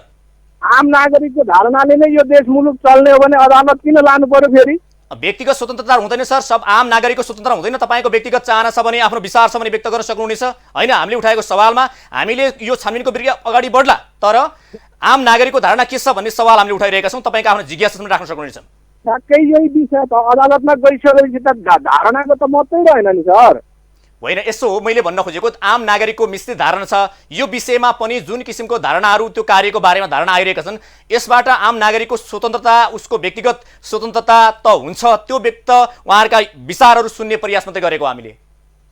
आम नागरिकको धारणाले नै यो देश मुलुक चल्ने हो भने अदालत किन लानु पर्यो फेरि? व्यक्तिगत स्वतन्त्रता हुँदैन सर, सब आम नागरिकको स्वतन्त्रता हुँदैन। तपाईँको व्यक्तिगत चाहना छ भने, आफ्नो विचार छ भने व्यक्त गर्न सक्नुहुनेछ। होइन, हामीले उठाएको सवालमा हामीले यो छानबिनको प्रक्रिया अगाडि बढ्ला, तर आम नागरिकको धारणा के छ भन्ने सवाल हामीले उठाइरहेका छौँ। तपाईँको आफ्नो जिज्ञासा पनि राख्न सक्नुहुनेछ। ठ्याक्कै यही विषय त अदालतमा गइसकेपछि त धारणाको त मात्रै रहेन नि सर। होइन, यसो हो, मैले भन्न खोजेको आम नागरिकको मिश्रित धारणा छ। यो विषयमा पनि जुन किसिमको धारणाहरू त्यो कार्यको बारेमा धारणा आइरहेका छन्, यसबाट आम नागरिकको स्वतन्त्रता, उसको व्यक्तिगत स्वतन्त्रता त हुन्छ, त्यो व्यक्त उहाँहरूका विचारहरू सुन्ने प्रयास मात्रै गरेको हामीले।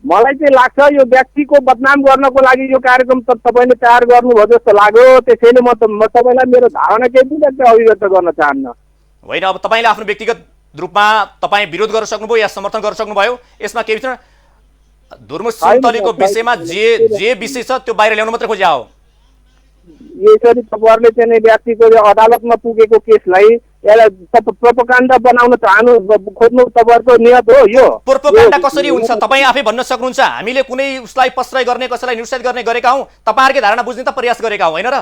मलाई चाहिँ लाग्छ यो व्यक्तिको बदनाम गर्नको लागि यो कार्यक्रम त तपाईँले तयार गर्नुभयो जस्तो लाग्यो। त्यसैले म तपाईँलाई मेरो धारणा केही पनि व्यक्त अभिव्यक्त गर्न चाहन्न। होइन, अब तपाईँले आफ्नो व्यक्तिगत रूपमा तपाईँ विरोध गर्न सक्नुभयो या समर्थन गर्न सक्नुभयो, यसमा केही छैन। धुर्म सुन्तलीको विषयमा जे विषय छ त्यो बाहिर ल्याउनु मात्रै खोज्या हो। यसरी तपाईँहरूले चाहिँ व्यक्तिको अदालतमा पुगेको केसलाई यसलाई प्रोपोगन्डा बनाउन खोज्नु तपाईँहरूको नियत हो? यो प्रोपोगन्डा कसरी हुन्छ तपाईँ आफै भन्न सक्नुहुन्छ। हामीले कुनै उसलाई प्रश्रय गर्ने, कसैलाई निरुत्साहित गर्ने गरेका हौँ? तपाईँहरूकै धारणा बुझ्ने त प्रयास गरेका हौँ, होइन र?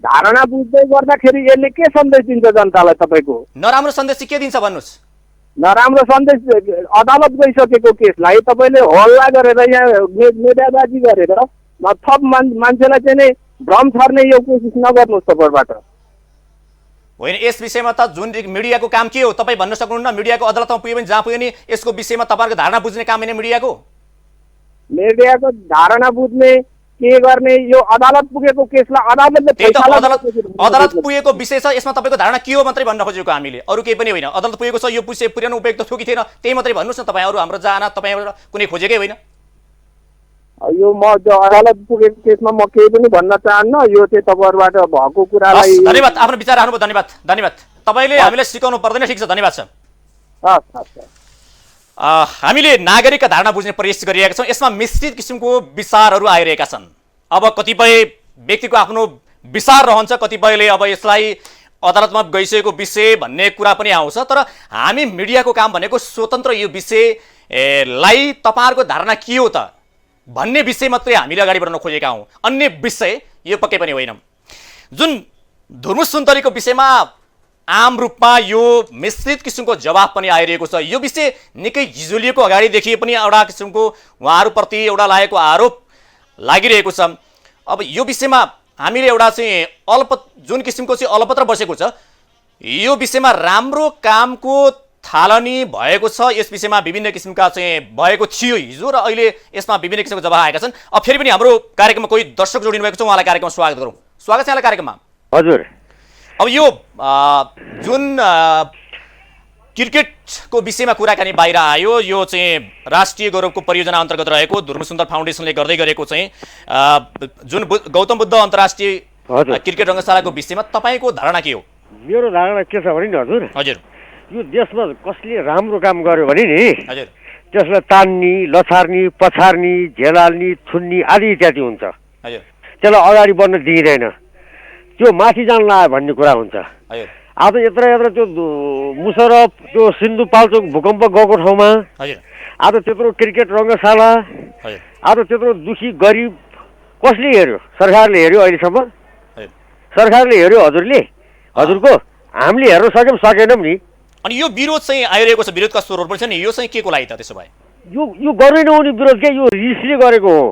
धारणा बुझ्दै गर्दाखेरि यसले के सन्देश दिन्छ जनतालाई? तपाईँको नराम्रो सन्देश के दिन्छ भन्नुहोस्? नराम्रो सन्देश, अदालत गइसकेको केसलाई तपाईँले हल्ला गरेर यहाँ मेडियाबाजी गरेर थप मान्छेलाई चाहिँ नै भ्रम छर्ने यो कोसिस नगर्नुहोस् तपाईँबाट। होइन, यस विषयमा त जुन मिडियाको काम के हो तपाईँ भन्न सक्नुहुन्न? मिडियाको अदालतमा पुग्यो भने जहाँ पुग्यो नि यसको विषयमा तपाईँहरूको धारणा बुझ्ने काम होइन मिडियाको? मिडियाको धारणा बुझ्ने के गर्ने? यो अदालत पुगेको केसलाई अदालतले अदालत पुगेको विषय छ, यसमा तपाईँको धारणा के हो मात्रै भन्न खोजेको हामीले, अरू केही पनि होइन। अदालत पुगेको छ, यो विषय पुर्याउनु उपयुक्त थियो कि थिएन त्यही मात्रै भन्नुहोस् न। तपाईँ अरू हाम्रो चाहना तपाईँबाट कुनै खोजेकै होइन। यो म अदालत पुगेको केसमा म केही पनि भन्न चाहन्न। यो चाहिँ तपाईँहरूबाट भएको कुरालाई धन्यवाद, आफ्नो विचार राख्नुभयो, धन्यवाद धन्यवाद। तपाईँले हामीलाई सिकाउनु पर्दैन, ठिक छ, धन्यवाद छ। हामीले नागरिकका धारणा बुझ्ने प्रयास गरिरहेका छौँ। यसमा मिश्रित किसिमको विचारहरू आइरहेका छन्। अब कतिपय व्यक्तिको आफ्नो विचार रहन्छ, कतिपयले अब यसलाई अदालतमा गइसकेको विषय भन्ने कुरा पनि आउँछ। तर हामी मिडियाको काम भनेको स्वतन्त्र यो विषयलाई तपाईँहरूको धारणा के हो त भन्ने विषय मात्रै हामीले अगाडि बढाउन खोजेका हौँ, अन्य विषय यो पक्कै पनि होइन। जुन धुर्म सुन्तलीको विषयमा आम रूपमा यो मिश्रित किसिमको जवाफ पनि आइरहेको छ। यो विषय निकै झिझोलिएको अगाडिदेखि पनि एउटा किसिमको उहाँहरूप्रति एउटा लागेको आरोप लागिरहेको छ। अब यो विषयमा हामीले एउटा चाहिँ जुन किसिमको चाहिँ अलपत्र बसेको छ, यो विषयमा राम्रो कामको थालनी भएको छ। यस विषयमा विभिन्न किसिमका चाहिँ भएको थियो हिजो र अहिले यसमा विभिन्न किसिमको जवाफ आएका छन्। अब फेरि पनि हाम्रो कार्यक्रममा कोही दर्शक जोडिनु भएको छ, उहाँलाई कार्यक्रममा स्वागत गरौँ। स्वागत छ यहाँलाई कार्यक्रममा। हजुर, अब यो जुन क्रिकेटको विषयमा कुराकानी बाहिर आयो, यो चाहिँ राष्ट्रिय गौरवको परियोजना अन्तर्गत रहेको धुर्म सुन्दर फाउन्डेसनले गर्दै गरेको चाहिँ जुन गौतम बुद्ध अन्तर्राष्ट्रिय क्रिकेट रङ्गशालाको विषयमा तपाईँको धारणा के हो? मेरो धारणा के छ भने नि हजुर, यो देशमा कसले राम्रो काम गर्यो भने नि हजुर त्यसलाई तान्नी, लछार्नी, पछार्नी, झेलाल्नी, थुन्नी आदि इत्यादि हुन्छ। हजुर, त्यसलाई अगाडि बढ्न दिइँदैन, त्यो माथि जान लाग्यो भन्ने कुरा हुन्छ। हजुर, आज यत्र त्यो मुसरफ त्यो सिन्धुपाल्चोक भूकम्प गएको ठाउँमा हजुर, आज त्यत्रो क्रिकेट रङ्गशाला, हजुर, आज त्यत्रो दुखी गरिब कसले हेर्यो? सरकारले हेर्यो अहिलेसम्म? हजुर, सरकारले हेर्यो हजुरले? हजुरको हामीले हेर्न सक्यौँ सकेनौँ नि। अनि यो विरोध चाहिँ आइरहेको छ, विरोधका स्वरहरू पनि छ नि, यो चाहिँ के को लागि त त्यसो भए? यो गर्नै नहुने विरोध के, यो रिसले गरेको हो।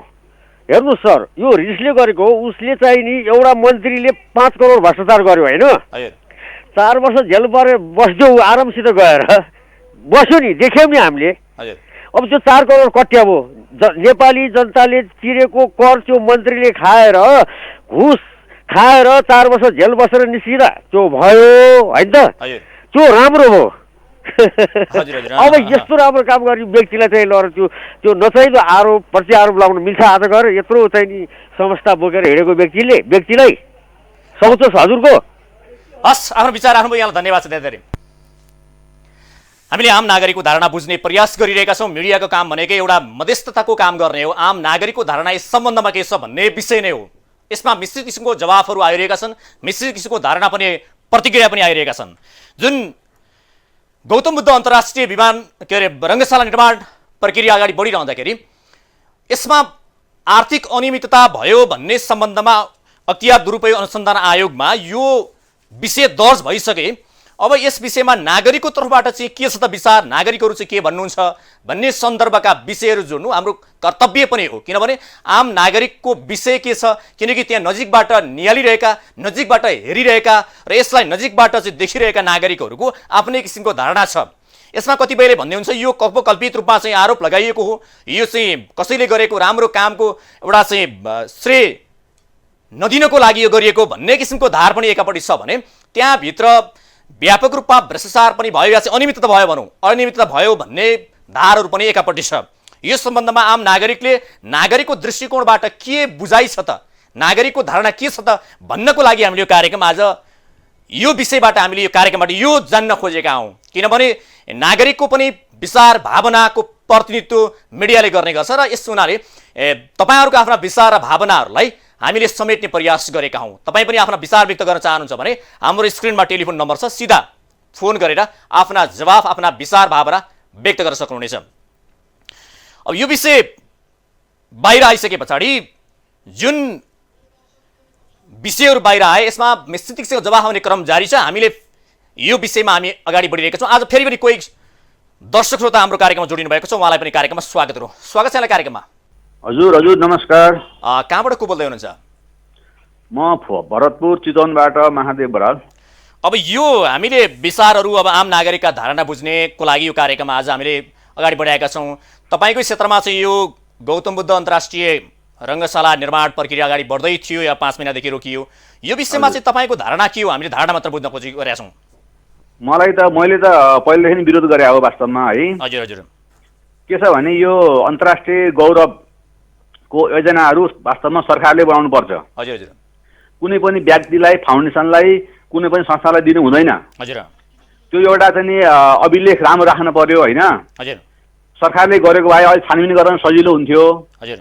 हेर्नुहोस् सर, यो रिसले गरेको हो। उसले चाहिँ नि एउटा मन्त्रीले 5 करोड भ्रष्टाचार गर्यो होइन, 4 वर्ष जेल परे बस्यो आरामसित गएर बस्यो नि, देख्यौँ नि हामीले। अब त्यो 4 करोड कट्यायो, नेपाली जनताले तिरेको कर त्यो मन्त्रीले खाएर, घुस खाएर 4 वर्ष जेल बसेर निस्किँदा त्यो भयो होइन त, त्यो राम्रो हो। अब यस्तो राम्रो काम गर्ने व्यक्तिलाई चाहिँ लएर त्यो नचाहिँदो आरोप प्रत्यारोप लगाउन मिल्छ? आज गएर यत्रो चाहिँ नि संस्था बोकेर हिँडेको व्यक्तिलाई सन्तोष हजुरको। हस्, आफ्नो विचार राख्नुभयो, यहाँलाई धन्यवाद छ धेरै। हामीले आम नागरिकको धारणा बुझ्ने प्रयास गरिरहेका छौँ। मिडियाको काम भनेकै एउटा मध्यस्थताको काम गर्ने हो। आम नागरिकको धारणा यस सम्बन्धमा के छ भन्ने विषय नै हो। यसमा मिश्रित किसिमको जवाफहरू आइरहेका छन्, मिश्रित किसिमको धारणा पनि, प्रतिक्रिया पनि आइरहेका छन्। जुन गौतम बुद्ध अन्तर्राष्ट्रिय विमान रङ्गशाला निर्माण प्रक्रिया अगाडि बढिरहँदाखेरि यसमा आर्थिक अनियमितता भयो भन्ने सम्बन्धमा अख्तियार दुरुपयोग अनुसन्धान आयोगमा यो विषय दर्ज भइसके। अब यस विषयमा नागरिकको तर्फबाट चाहिँ के छ त विचार, नागरिकहरू चाहिँ के भन्नुहुन्छ भन्ने सन्दर्भका विषयहरू जोड्नु हाम्रो कर्तव्य पनि हो। किनभने आम नागरिकको विषय के छ, किनकि त्यहाँ नजिकबाट निहालिरहेका, नजिकबाट हेरिरहेका र यसलाई नजिकबाट चाहिँ देखिरहेका नागरिकहरूको आफ्नै किसिमको धारणा छ। यसमा कतिपयले भन्ने हुन्छ यो कल्पित रूपमा चाहिँ आरोप लगाइएको हो, यो चाहिँ कसैले गरेको राम्रो कामको एउटा चाहिँ श्रेय नदिनको लागि यो गरिएको भन्ने किसिमको धार पनि एकापट्टि छ भने त्यहाँभित्र व्यापक रूपमा भ्रष्टाचार पनि भयो या चाहिँ अनियमितता भयो भनौँ, अनियमितता भयो भन्ने धारहरू पनि एकापट्टि छ। यो सम्बन्धमा आम नागरिकले नागरिकको दृष्टिकोणबाट के बुझाइ छ त, नागरिकको धारणा के छ त भन्नको लागि हामीले यो कार्यक्रम आज यो विषयबाट हामीले यो कार्यक्रमबाट यो जान्न खोजेका हौँ। किनभने नागरिकको पनि विचार भावनाको प्रतिनिधित्व मिडियाले गर्ने गर्छ र यस हुनाले तपाईँहरूको आफ्ना विचार र भावनाहरूलाई हामीले समेट्ने प्रयास गरेका हौँ। तपाईँ पनि आफ्ना विचार व्यक्त गर्न चाहनुहुन्छ भने हाम्रो स्क्रिनमा टेलिफोन नम्बर छ, सिधा फोन गरेर आफ्ना जवाफ, आफ्ना विचार भावना व्यक्त गर्न सक्नुहुनेछ। अब यो विषय बाहिर आइसके पछाडि जुन विषयहरू बाहिर आए यसमा मिश्रित किसिमको जवाफ आउने क्रम जारी छ। हामीले यो विषयमा हामी अगाडि बढिरहेका छौँ। आज फेरि पनि कोही दर्शक श्रोता हाम्रो कार्यक्रममा जोडिनु भएको छ, उहाँलाई पनि कार्यक्रममा स्वागत हो। स्वागत छ यहाँलाई कार्यक्रममा। हजुर हजुर नमस्कार। कहाँबाट को बोल्दै हुनुहुन्छ? म भरतपुर चितवनबाट महादेव बराल। अब यो हामीले विचारहरू अब आम नागरिकका धारणा बुझ्नेको लागि यो कार्यक्रम आज हामीले अगाडि बढाएका छौँ। तपाईँकै क्षेत्रमा चाहिँ यो गौतम बुद्ध अन्तर्राष्ट्रिय रङ्गशाला निर्माण प्रक्रिया अगाडि बढ्दै थियो या 5 महिनादेखि रोकियो, यो विषयमा चाहिँ तपाईँको धारणा के हो? हामीले धारणा मात्र बुझ्न खोजिरहेका छौँ। मैले त पहिलेदेखि विरोध गरे हो वास्तवमा है। हजुर हजुर। के छ भने यो अन्तर्राष्ट्रिय गौरवको योजनाहरू वास्तवमा सरकारले बनाउनु पर्छ। हजुर हजुर। कुनै पनि व्यक्तिलाई, फाउन्डेसनलाई, कुनै पनि संस्थालाई दिनु हुँदैन। हजुर। त्यो एउटा चाहिँ अभिलेख राम्रो राख्न पर्यो होइन। हजुर। सरकारले गरेको भए अहिले छानबिन गर्न सजिलो हुन्थ्यो। हजुर।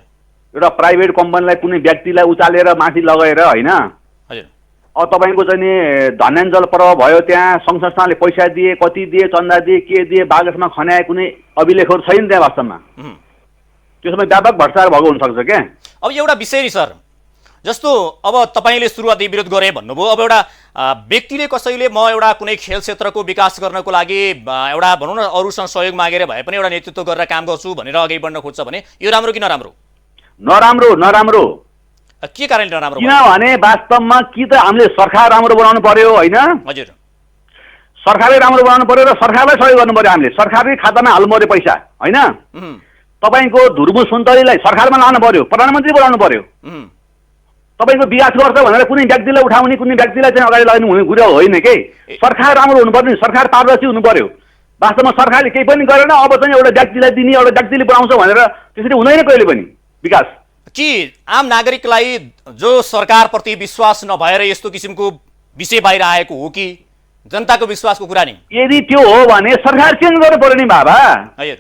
एउटा प्राइभेट कम्पनीलाई, कुनै व्यक्तिलाई उचालेर माथि लगेर होइन। हजुर। अब तपाईँको चाहिँ नि धन्याञ्जल पर्व भयो, त्यहाँ सङ्घ संस्थाले पैसा दिए, कति दिए, चन्दा दिए, के दिए, बागसमा खन्याए, कुनै अभिलेखहरू छैन त्यहाँ वास्तवमा। त्यसमा व्यापक भ्रष्टाचार भएको हुनसक्छ क्या। अब एउटा विषय नि सर, जस्तो अब तपाईँले सुरुवाती विरोध गरे भन्नुभयो, अब एउटा व्यक्तिले कसैले म एउटा कुनै खेल क्षेत्रको विकास गर्नको लागि एउटा भनौँ न अरूसँग सहयोग मागेर भए पनि एउटा नेतृत्व गरेर काम गर्छु भनेर अगाडि बढ्न खोज्छ भने यो राम्रो कि नराम्रो? नराम्रो नराम्रो। के कारणले नराम्रो? किनभने वास्तवमा कि त हामीले सरकार राम्रो बनाउनु पर्यो होइन। हजुर। सरकारले राम्रो बनाउनु पर्यो र सरकारलाई सहयोग गर्नु पर्यो। हामीले सरकारकै खातामा हाल्नु पर्यो पैसा होइन। तपाईँको धुर्मु सुन्तलीलाई सरकारमा लानु पर्यो, प्रधानमन्त्री बनाउनु पर्यो। तपाईँको विकास गर्छ भनेर कुनै व्यक्तिलाई उठाउने, कुनै व्यक्तिलाई चाहिँ अगाडि लगाउनु हुने कुरा होइन के। सरकार राम्रो हुनु पर्यो, सरकार पारदर्शी हुनु पर्यो। वास्तवमा सरकारले केही पनि गरेन, अब चाहिँ एउटा व्यक्तिलाई दिने, एउटा व्यक्तिले बनाउँछ भनेर त्यसरी हुँदैन कहिले पनि विकास। कि आम नागरिकलाई जो सरकारप्रति विश्वास नभएर यस्तो किसिमको विषय बाहिर आएको हो कि जनताको विश्वासको कुरा नि? यदि त्यो हो भने सरकार चेन्ज गर्नु पर्यो नि बाबा।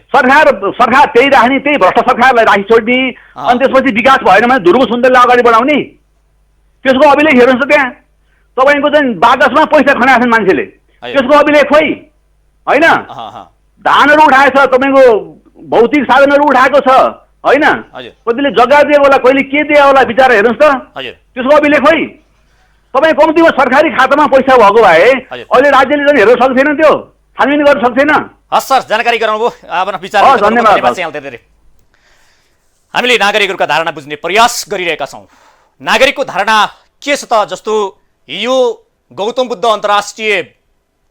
सरकार त्यही राख्ने, त्यही भ्रष्ट सरकारलाई राखी छोड्ने, अनि त्यसपछि विकास भएन भने धुर्मु सुन्तलीलाई अगाडि बढाउने, त्यसको अभिलेख हेर्नुहोस् त। त्यहाँ तपाईँको चाहिँ बाकसमा पैसा खनाएको छन् मान्छेले, त्यसको अभिलेख खोइ होइन। धानहरू उठाएछ, तपाईँको भौतिक साधनहरू उठाएको छ होइन। कतिले जग्गा दिएको होला, कहिले के दिए होला, विचार हेर्नुहोस् त, त्यसको अभिलेख खोइ। तपाईँ कम्तीमा सरकारी खातामा पैसा भएको भए अहिले राज्यले पनि हेर्न सक्थेन, त्यो छानबिन गर्न सक्थेन। हस् सर, जानकारी गराउनुभयो, आफ्नो विचार धन्यवाद। हामीले नागरिकहरूका धारणा बुझ्ने प्रयास गरिरहेका छौँ। नागरिकको धारणा के छ त? जस्तो यो गौतम बुद्ध अन्तर्राष्ट्रिय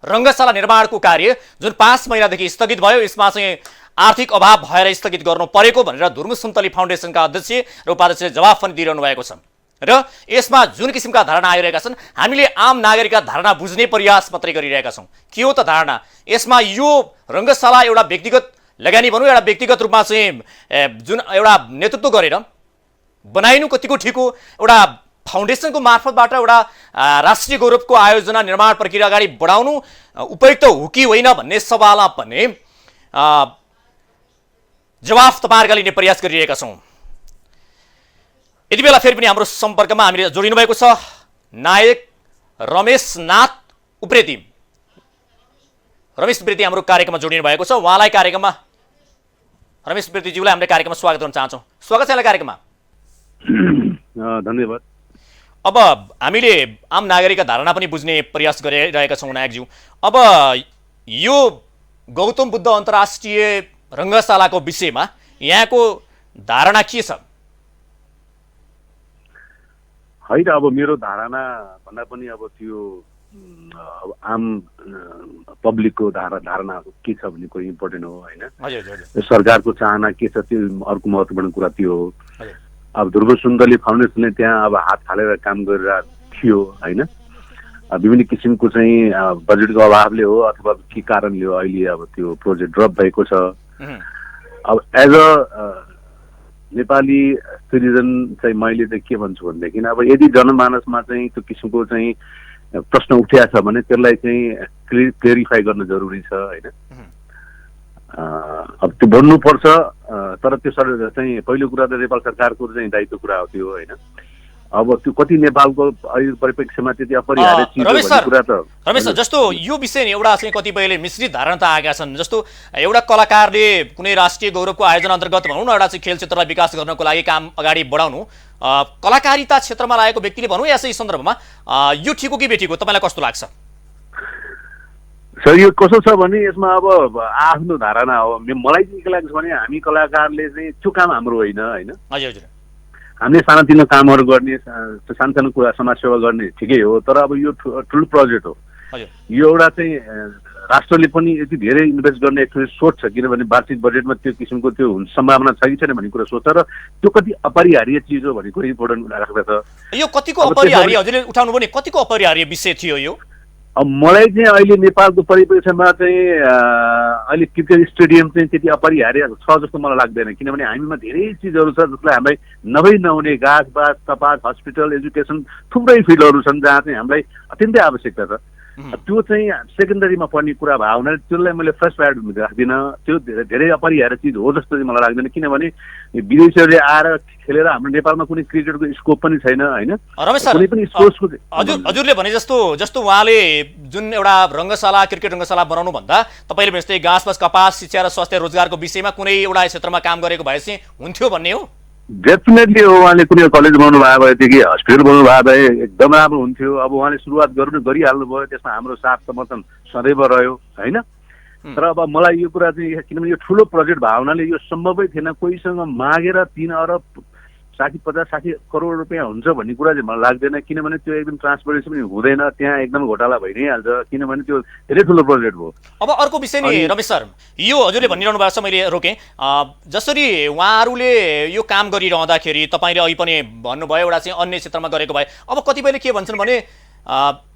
रङ्गशाला निर्माणको कार्य जुन 5 महिनादेखि स्थगित भयो, यसमा चाहिँ आर्थिक अभाव भएर स्थगित गर्नु परेको भनेर धुर्मु सुन्तली फाउन्डेसनका अध्यक्ष र उपाध्यक्षले जवाफ पनि दिइरहनु भएको छ र यसमा जुन किसिमका धारणा आइरहेका छन्, हामीले आम नागरिकका धारणा बुझ्ने प्रयास मात्रै गरिरहेका छौँ। के हो त धारणा? यसमा यो रङ्गशाला एउटा व्यक्तिगत लगानी भनौँ, एउटा व्यक्तिगत रूपमा चाहिँ जुन एउटा नेतृत्व गरेर बनाइनु कतिको ठिक हो, एउटा फाउन्डेसनको मार्फतबाट एउटा राष्ट्रिय गौरवको आयोजना निर्माण प्रक्रिया अगाडि बढाउनु उपयुक्त हो कि होइन भन्ने सवालमा पनि जवाफ तपाईँहरूका लिने प्रयास गरिरहेका छौँ। यति बेला फेरि पनि हाम्रो सम्पर्कमा हामीले जोडिनु भएको छ नायक रमेश नाथ उप्रेती। रमेश उप्रेती हाम्रो कार्यक्रममा जोडिनु भएको छ। उहाँलाई कार्यक्रममा, रमेश उप्रेतीज्यूलाई हामीले कार्यक्रममा स्वागत गर्न चाहन्छौँ। स्वागत छ यहाँलाई कार्यक्रममा। धन्यवाद। अब हामीले आम नागरिकका धारणा पनि बुझ्ने प्रयास गरिरहेका छौँ नायकज्यू। अब यो गौतम बुद्ध अन्तर्राष्ट्रिय रङ्गशालाको विषयमा यहाँको धारणा के छ? होइन, अब मेरो धारणा भन्दा पनि अब त्यो अब आम पब्लिकको धारणा के छ भन्ने कुरा इम्पोर्टेन्ट हो होइन। सरकारको चाहना के छ त्यो अर्को महत्त्वपूर्ण कुरा त्यो हो। अब ध्रुव सुन्दली फाउन्डेसनले त्यहाँ अब हात हालेर काम गरिरहेको थियो होइन। विभिन्न किसिमको चाहिँ बजेटको अभावले हो अथवा के कारणले हो अहिले अब त्यो प्रोजेक्ट ड्रप भएको छ। अब एज अ नेपाली सिटिजन चाहिँ मैले चाहिँ के भन्छु भनेदेखि अब यदि जनमानसमा चाहिँ त्यो किसिमको चाहिँ प्रश्न उठिया छ भने त्यसलाई चाहिँ क्लियरिफाई गर्न जरुरी छ होइन। अब त्यो भन्नुपर्छ, तर त्यो चाहिँ पहिलो कुरा त नेपाल सरकारको चाहिँ दायित्व कुरा हो त्यो होइन। अब त्यो कति नेपालको अहिले परिप्रेक्ष्यमा त्यति अपरिहार्य चिज हो भन्ने कुरा त। रमेश सर, जस्तो यो विषय एउटा चाहिँ कतिपयले मिश्रित धारणा त आएका छन्। जस्तो एउटा कलाकारले कुनै राष्ट्रिय गौरवको आयोजना अन्तर्गत भनौँ न एउटा चाहिँ खेल क्षेत्रलाई विकास गर्नको लागि काम अगाडि बढाउनु, कलाकारिता क्षेत्रमा लागेको व्यक्तिले भनौँ या चाहिँ सन्दर्भमा यो ठिक हो कि बेठिक हो, तपाईँलाई कस्तो लाग्छ? सर, यो कसो छ भने यसमा अब आफ्नो धारणा हो। मलाई चाहिँ के लाग्छ भने हामी कलाकारले चाहिँ त्यो काम हाम्रो होइन होइन। हजुर, हामीले सानातिनो कामहरू गर्ने, सानसानो कुरा समाजसेवा गर्ने ठिकै हो, तर अब यो ठुलो प्रोजेक्ट हो। यो एउटा चाहिँ राष्ट्रले पनि यति धेरै इन्भेस्ट गर्ने एक सोच छ, किनभने वार्षिक बजेटमा त्यो किसिमको त्यो सम्भावना छ कि छैन भन्ने कुरा सोच्छ र त्यो कति अपरिहार्य चिज हो भन्ने कुरा इम्पोर्टेन्ट राख्दछ। यो कतिको अपरिहार्य, हजुरले उठाउनु भने कतिको अपरिहार्य विषय थियो यो? अब मलाई चाहिँ अहिले नेपालको परिप्रेक्ष्यमा चाहिँ अहिले क्रिकेट स्टेडियम चाहिँ त्यति अपरिहार्य छ जस्तो मलाई लाग्दैन, किनभने हामीमा धेरै चिजहरू छ जसलाई हामीलाई नभई नहुने घाँसबास, तपास, हस्पिटल, एजुकेसन थुप्रै फिल्डहरू छन् जहाँ चाहिँ हामीलाई अत्यन्तै आवश्यकता छ। त्यो चाहिँ सेकेन्डरीमा पर्ने कुरा भयो हुनाले त्यसलाई मैले फर्स्ट प्रायोरिटी राख्दिनँ। त्यो धेरै अपरिहार्य चिज हो जस्तो चाहिँ मलाई लाग्दैन, किनभने विदेशीहरूले आएर खेलेर हाम्रो नेपालमा कुनै क्रिकेटको स्कोप पनि छैन होइन। कुनै पनि स्पोर्ट्सको हजुरले भने जस्तो उहाँले जुन एउटा रङ्गशाला, क्रिकेट रङ्गशाला बनाउनु भन्दा तपाईँले जस्तै घाँसबास, कपास, शिक्षा र स्वास्थ्य रोजगारको विषयमा कुनै एउटा क्षेत्रमा काम गरेको भए चाहिँ हुन्थ्यो भन्ने हो? डेफिनेटली हो। उहाँले कुनै कलेज बनाउनु भएको भएदेखि हस्पिटल बनाउनु भएको भए एकदम राम्रो हुन्थ्यो। अब उहाँले सुरुवात गरिहाल्नु भयो, त्यसमा हाम्रो साथ समर्थन सदैव रह्यो होइन। तर अब मलाई यो कुरा चाहिँ किनभने यो ठुलो प्रोजेक्ट भएको हुनाले यो सम्भवै थिएन कोहीसँग मागेर 3 अरब 50-60 करोड रुपियाँ हुन्छ भन्ने कुरा चाहिँ मलाई लाग्दैन, किनभने त्यो एकदम ट्रान्सपरेन्सी पनि हुँदैन, त्यहाँ एकदम घोटाला भइ नै हाल्छ, किनभने त्यो धेरै ठुलो प्रोजेक्ट हो। अब अर्को विषय नि रमेश सर, यो हजुरले भनिरहनु भएको छ, मैले रोकेँ, जसरी उहाँहरूले यो काम गरिरहँदाखेरि तपाईँले अहिले पनि भन्नुभयो एउटा चाहिँ अन्य क्षेत्रमा गरेको भए, अब कतिपयले के भन्छन् भने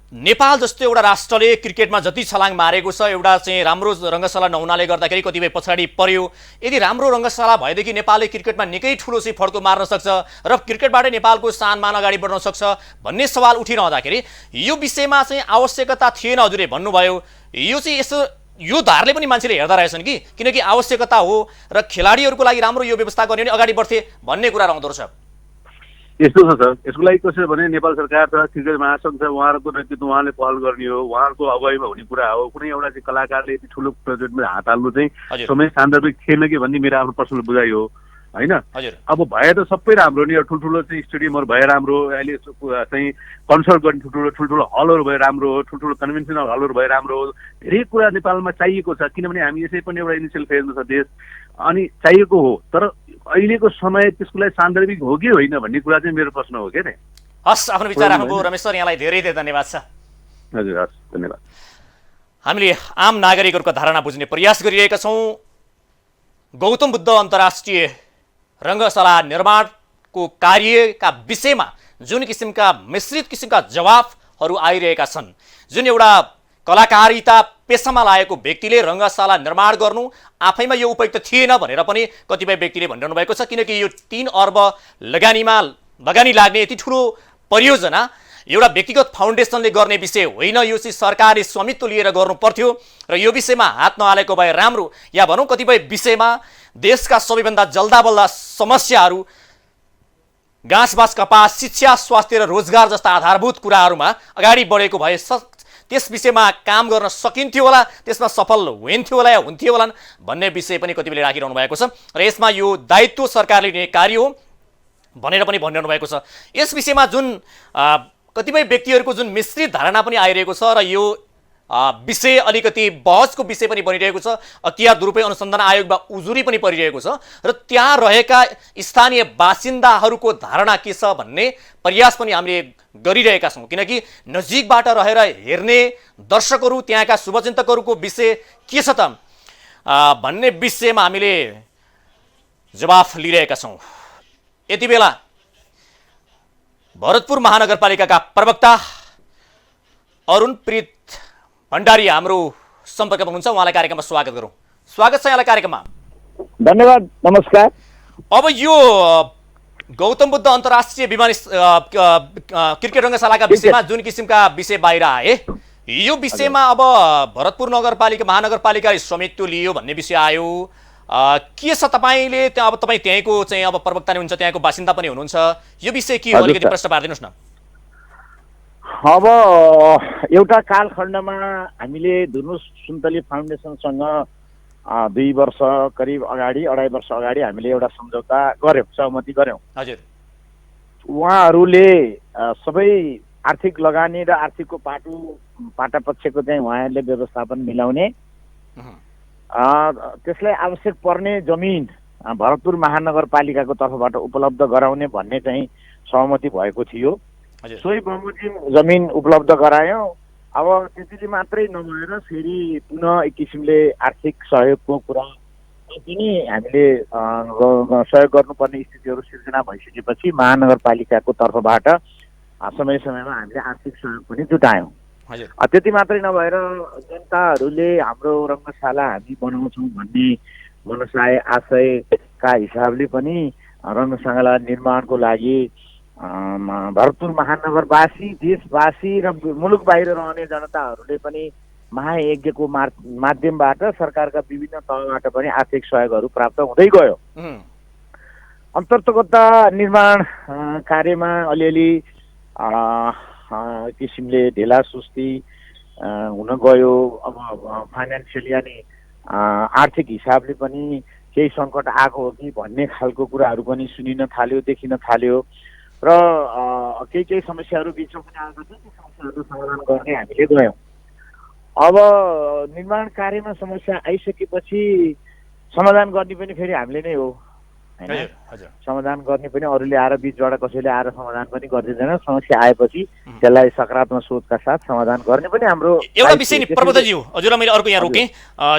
नेपाल जस्तो एउटा राष्ट्रले क्रिकेटमा जति छलाङ मारेको छ, एउटा चाहिँ राम्रो रङ्गशाला नहुनाले गर्दाखेरि कतिपय पछाडि पर्यो। यदि राम्रो रङ्गशाला भएदेखि नेपालले क्रिकेटमा निकै ठुलो चाहिँ फड्को मार्न सक्छ र क्रिकेटबाटै नेपालको स्थानमान अगाडि बढ्न सक्छ भन्ने सवाल उठिरहँदाखेरि यो विषयमा चाहिँ आवश्यकता थिएन हजुरले भन्नुभयो। यो चाहिँ यसो यो धारले पनि मान्छेले हेर्दा रहेछन् कि किनकि आवश्यकता हो र खेलाडीहरूको लागि राम्रो यो व्यवस्था गर्ने भने अगाडि बढ्थे भन्ने कुरा रहँदो रहेछ। यस्तो छ सर, यसको लागि कसो भने नेपाल सरकार छ, क्रिकेट महासङ्घ छ, उहाँहरूको नेतृत्व उहाँले पहल गर्ने हो, उहाँहरूको अगुवाईमा हुने कुरा हो। कुनै एउटा चाहिँ कलाकारले यति ठुलो प्रोजेक्टमा हात हाल्नु चाहिँ समय सान्दर्भिक थिएन कि भन्ने मेरो आफ्नो पर्सनल बुझाइ हो होइन। अब भए त सबै राम्रो नि, ठुल्ठुलो चाहिँ स्टेडियमहरू भए राम्रो, अहिले चाहिँ कन्सर्ट गर्ने ठुल्ठुलो हलहरू भए राम्रो, ठुल्ठुलो कन्भेन्सनल हलहरू भए राम्रो। धेरै कुरा नेपालमा चाहिएको छ, किनभने हामी यसै पनि एउटा इनिसियल फेजमा छ देश, अनि चाहिएको हो। तर अहिलेको समय त्यसको लागि सान्दर्भिक हो कि होइन भन्ने कुरा चाहिँ मेरो प्रश्न हो के। हस्, आफ्नो विचार राख्नुभयो रमेश सर, यहाँलाई धेरै धेरै धन्यवाद छ। हजुर, हस्, धन्यवाद। हामीले आम नागरिकहरूको धारणा बुझ्ने प्रयास गरिरहेका छौँ। गौतम बुद्ध अन्तर्राष्ट्रिय रङ्गशाला निर्माणको कार्यका विषयमा जुन किसिमका मिश्रित किसिमका जवाफहरू आइरहेका छन्, जुन एउटा कलाकारिता पेसामा लागेको व्यक्तिले रङ्गशाला निर्माण गर्नु आफैमा यो उपयुक्त थिएन भनेर पनि कतिपय व्यक्तिले भनिरहनु भएको छ, किनकि यो 3 अर्ब लगानी लाग्ने यति ठुलो परियोजना एउटा व्यक्तिगत फाउन्डेसनले गर्ने विषय होइन। यो चाहिँ सरकारले स्वामित्व लिएर गर्नु पर्थ्यो र यो विषयमा हात नहालेको भए राम्रो, या भनौँ कतिपय विषयमा देशका सबैभन्दा जल्दाबल्दा समस्याहरू घाँसबास, कपास, शिक्षा, स्वास्थ्य र रोजगार जस्ता आधारभूत कुराहरूमा अगाडि बढेको भए त्यस विषयमा काम गर्न सकिन्थ्यो होला, त्यसमा सफल हुन्थ्यो होला या हुन्थ्यो होला भन्ने विषय पनि कतिपयले राखिरहनु भएको छ र यसमा यो दायित्व सरकारले लिने कार्य हो भनेर पनि भनिरहनु भएको छ। यस विषयमा जुन कतिपय व्यक्तिहरूको जुन मिश्रित धारणा पनि आइरहेको छ र यो विषय अलिकति बहसको विषय पनि बनिरहेको छ। हतियार दुरुपयोग अनुसन्धान आयोगमा उजुरी पनि परिरहेको छ र त्यहाँ रहेका स्थानीय बासिन्दाहरूको धारणा के छ भन्ने प्रयास पनि हामीले गरिरहेका छौँ, किनकि नजिकबाट रहेर हेर्ने दर्शकहरू, त्यहाँका शुभचिन्तकहरूको विषय के छ त भन्ने विषयमा हामीले जवाफ लिइरहेका छौँ। यति बेला भरतपुर महानगरपालिकाका प्रवक्ता अरुणप्रीत भण्डारी हाम्रो सम्पर्कमा हुनुहुन्छ, उहाँलाई कार्यक्रममा स्वागत गरौँ। स्वागत छ यहाँलाई कार्यक्रममा। धन्यवाद, नमस्कार। अब यो गौतम बुद्ध अन्तर्राष्ट्रिय क्रिकेट रङ्गशालाका विषयमा जुन किसिमका विषय बाहिर आए, यो विषयमा अब भरतपुर महानगरपालिकाले स्वामित्व लियो भन्ने विषय आयो। के छ, तपाईँले अब तपाईँ त्यहीँको चाहिँ अब प्रवक्ता नै हुनुहुन्छ, त्यहाँको बासिन्दा पनि हुनुहुन्छ, यो विषय के हो अलिकति प्रश्न पारिदिनुहोस् न। अब एउटा कालखण्डमा हामीले धुर्मुस सुन्तली फाउन्डेसनसँग 2 वर्ष करिब अगाडि, 2.5 वर्ष अगाडि हामीले एउटा सम्झौता गर्यौँ, सहमति गर्यौँ। हजुर, उहाँहरूले सबै आर्थिक लगानी र आर्थिकको पाटा पक्षको चाहिँ उहाँहरूले व्यवस्थापन मिलाउने, त्यसलाई आवश्यक पर्ने जमिन भरतपुर महानगरपालिकाको तर्फबाट उपलब्ध गराउने भन्ने चाहिँ सहमति भएको थियो। सोही बमोजिम जमिन उपलब्ध गरायौँ। अब त्यतिले मात्रै नभएर फेरि पुनः एक किसिमले आर्थिक सहयोगको कुरा पनि हामीले सहयोग गर्नुपर्ने स्थितिहरू सिर्जना भइसकेपछि महानगरपालिकाको तर्फबाट समय समयमा हामीले आर्थिक सहयोग पनि जुटायौँ। त्यति मात्रै नभएर जनताहरूले हाम्रो रङ्गशाला हामी बनाउँछौँ भन्ने मनसाय आशयका हिसाबले पनि रङ्गशाला निर्माणको लागि भरतपुर महानगरवासी, देशवासी र मुलुक बाहिर रहने जनताहरूले पनि महायज्ञको माध्यमबाट सरकारका विभिन्न तहबाट पनि आर्थिक सहयोगहरू प्राप्त हुँदै गयो। अन्तर्गतता निर्माण कार्यमा अलिअलि किसिमले ढिला सुस्ती हुन गयो। अब फाइनेन्सियली अनि आर्थिक हिसाबले पनि केही सङ्कट आएको हो कि भन्ने खालको कुराहरू पनि सुनिन थाल्यो, देखिन थाल्यो र केही समस्याहरू बिचमा पनि आएको थियो। ती समस्याहरू समाधान गर्ने हामीले गयौँ। अब निर्माण कार्यमा समस्या आइसकेपछि समाधान गर्ने पनि फेरि हामीले नै हो, होइन? समाधान गर्ने पनि अरूले आएर बिचबाट कसैले आएर समाधान पनि गरिदिँदैन। समस्या आएपछि त्यसलाई सकारात्मक सोचका साथ समाधान गर्ने पनि हाम्रो एउटा विषय नि प्रबोधज्यू। हजुरलाई मैले अर्को यहाँ रोकेँ,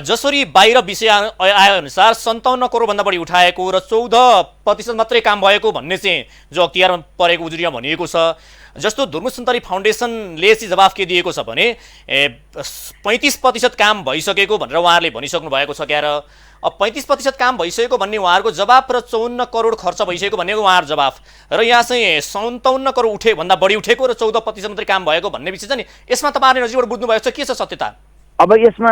जसरी बाहिर विषय आए अनुसार 57 करोडभन्दा बढी उठाएको र 14% मात्रै काम भएको भन्ने चाहिँ जो अख्तियारमा परेको उजुरीमा भनिएको छ। जस्तो धुर्मुस सुन्तली फाउन्डेसनले चाहिँ जवाफ के दिएको छ भने 35% काम भइसकेको भनेर उहाँहरूले भनिसक्नु भएको छ क्यार। अब 35% काम भइसकेको भन्ने उहाँहरूको जवाफ र 54 करोड खर्च भइसकेको भन्ने उहाँहरूको जवाफ र यहाँ चाहिँ 57 करोड भन्दा बढी उठेको र 14% मात्रै काम भएको भन्ने विषय छ नि, यसमा तपाईँहरूले नजिकबाट बुझ्नु भएको छ, के छ सत्यता? अब यसमा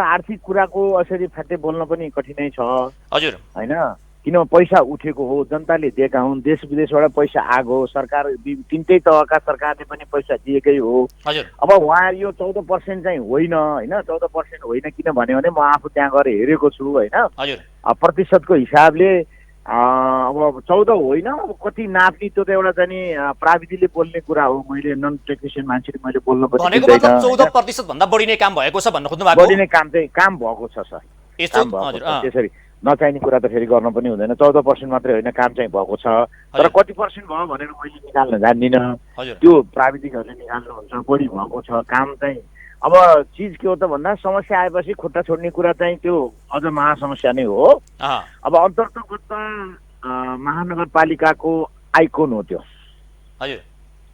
आर्थिक कुराको असरी फ्याट्टै बोल्न पनि कठिनै छ। हजुर, होइन? किन पैसा उठेको हो, जनताले दिएका हुन्, देश विदेशबाट पैसा आएको हो, सरकार तिनटै तहका सरकारले पनि पैसा दिएकै हो। अब उहाँ यो 14% चाहिँ होइन, होइन 14% होइन, किन भन्यो भने म आफू त्यहाँ गएर हेरेको छु, होइन? प्रतिशतको हिसाबले अब 14 होइन, अब कति नाप्ने त्यो त एउटा चाहिँ नि प्राविधिकले बोल्ने कुरा हो। मैले नन टेक्निसियन मान्छेले मैले बोल्न पनि भनेको मतलब 14% भन्दा बढी नै काम भएको छ भन्न खोज्नु भएको? बढी नै काम भएको छ सर। त्यसरी नचाहिने कुरा त फेरि गर्न पनि हुँदैन। 14% मात्रै होइन, काम चाहिँ भएको छ, तर कति पर्सेन्ट भयो भनेर मैले निकाल्न जान्दिनँ, त्यो प्राविधिकहरूले निकाल्नुहुन्छ। बढी भएको छ काम चाहिँ। अब चिज के हो त भन्दा समस्या आएपछि खुट्टा छोड्ने कुरा चाहिँ त्यो अझ महासमस्या नै हो। अब अन्तर्गत महानगरपालिकाको आइकोन हो त्यो।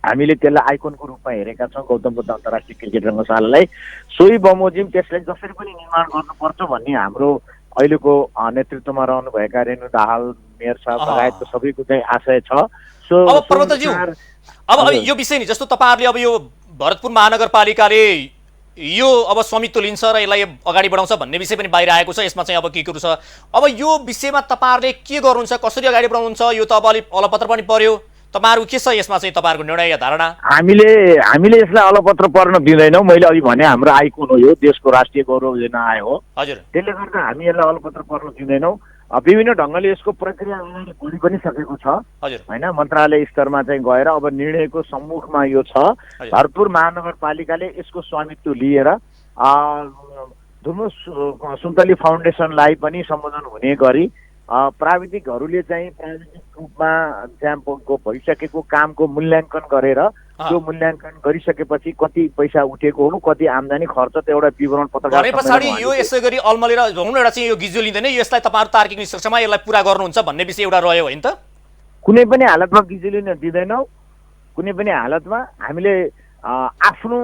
हामीले त्यसलाई आइकोनको रूपमा हेरेका छौँ गौतम बुद्ध अन्तर्राष्ट्रिय क्रिकेट रङ्गशालालाई। सोही बमोजिम त्यसलाई जसरी पनि निर्माण गर्नुपर्छ भन्ने हाम्रो अहिलेको नेतृत्वमा रहनुभएका रेणु दाहाल मेयर साहब लगायतको सबैको चाहिँ आशय छ। अब प्रबन्धकज्यू, अब यो विषय नि जस्तो तपाईँहरूले अब यो भरतपुर महानगरपालिकाले यो अब स्वामित्व लिन्छ र यसलाई अगाडि बढाउँछ भन्ने विषय पनि बाहिर आएको छ। यसमा चाहिँ अब के कुरो छ, अब यो विषयमा तपाईँहरूले के गर्नुहुन्छ, कसरी अगाडि बढाउनुहुन्छ? यो त अब अलिक अलपत्र पनि पर्यो। तपाईँहरू के छ यसमा चाहिँ तपाईँहरूको निर्णय या धारणा? हामीले यसलाई अलपत्र पर्न दिँदैनौँ। मैले अघि भने हाम्रो आइकोन हो यो, देशको राष्ट्रिय गौरव लिन आयो हो। हजुर, त्यसले गर्दा हामी यसलाई अलपत्र पर्न दिँदैनौँ। विभिन्न ढङ्गले यसको प्रक्रिया अगाडि बढी पनि सकेको छ होइन। मन्त्रालय स्तरमा चाहिँ गएर अब निर्णयको सम्मुखमा यो छ। भरतपुर महानगरपालिकाले यसको स्वामित्व लिएर धुर्मुस सुन्तली फाउन्डेसनलाई पनि सम्बोधन हुने गरी प्राविधिकहरूले चाहिँ प्राविधिक रूपमा त्यहाँको भइसकेको कामको मूल्याङ्कन गरेर त्यो मूल्याङ्कन गरिसकेपछि कति पैसा उठेको हो, कति आम्दानी खर्च, त्यो एउटा विवरण पत्रकार गरे पछाडि यो यसै गरी अलमलेर भनौँ न एउटा चाहिँ यो गिजो लिँदैन, यसलाई तपाईँहरू तार्किक निष्कर्षमा यसलाई पुरा गर्नुहुन्छ भन्ने विषय एउटा रह्यो होइन त? कुनै पनि हालतमा गिजो लिन दिँदैनौँ। कुनै पनि हालतमा हामीले आफ्नो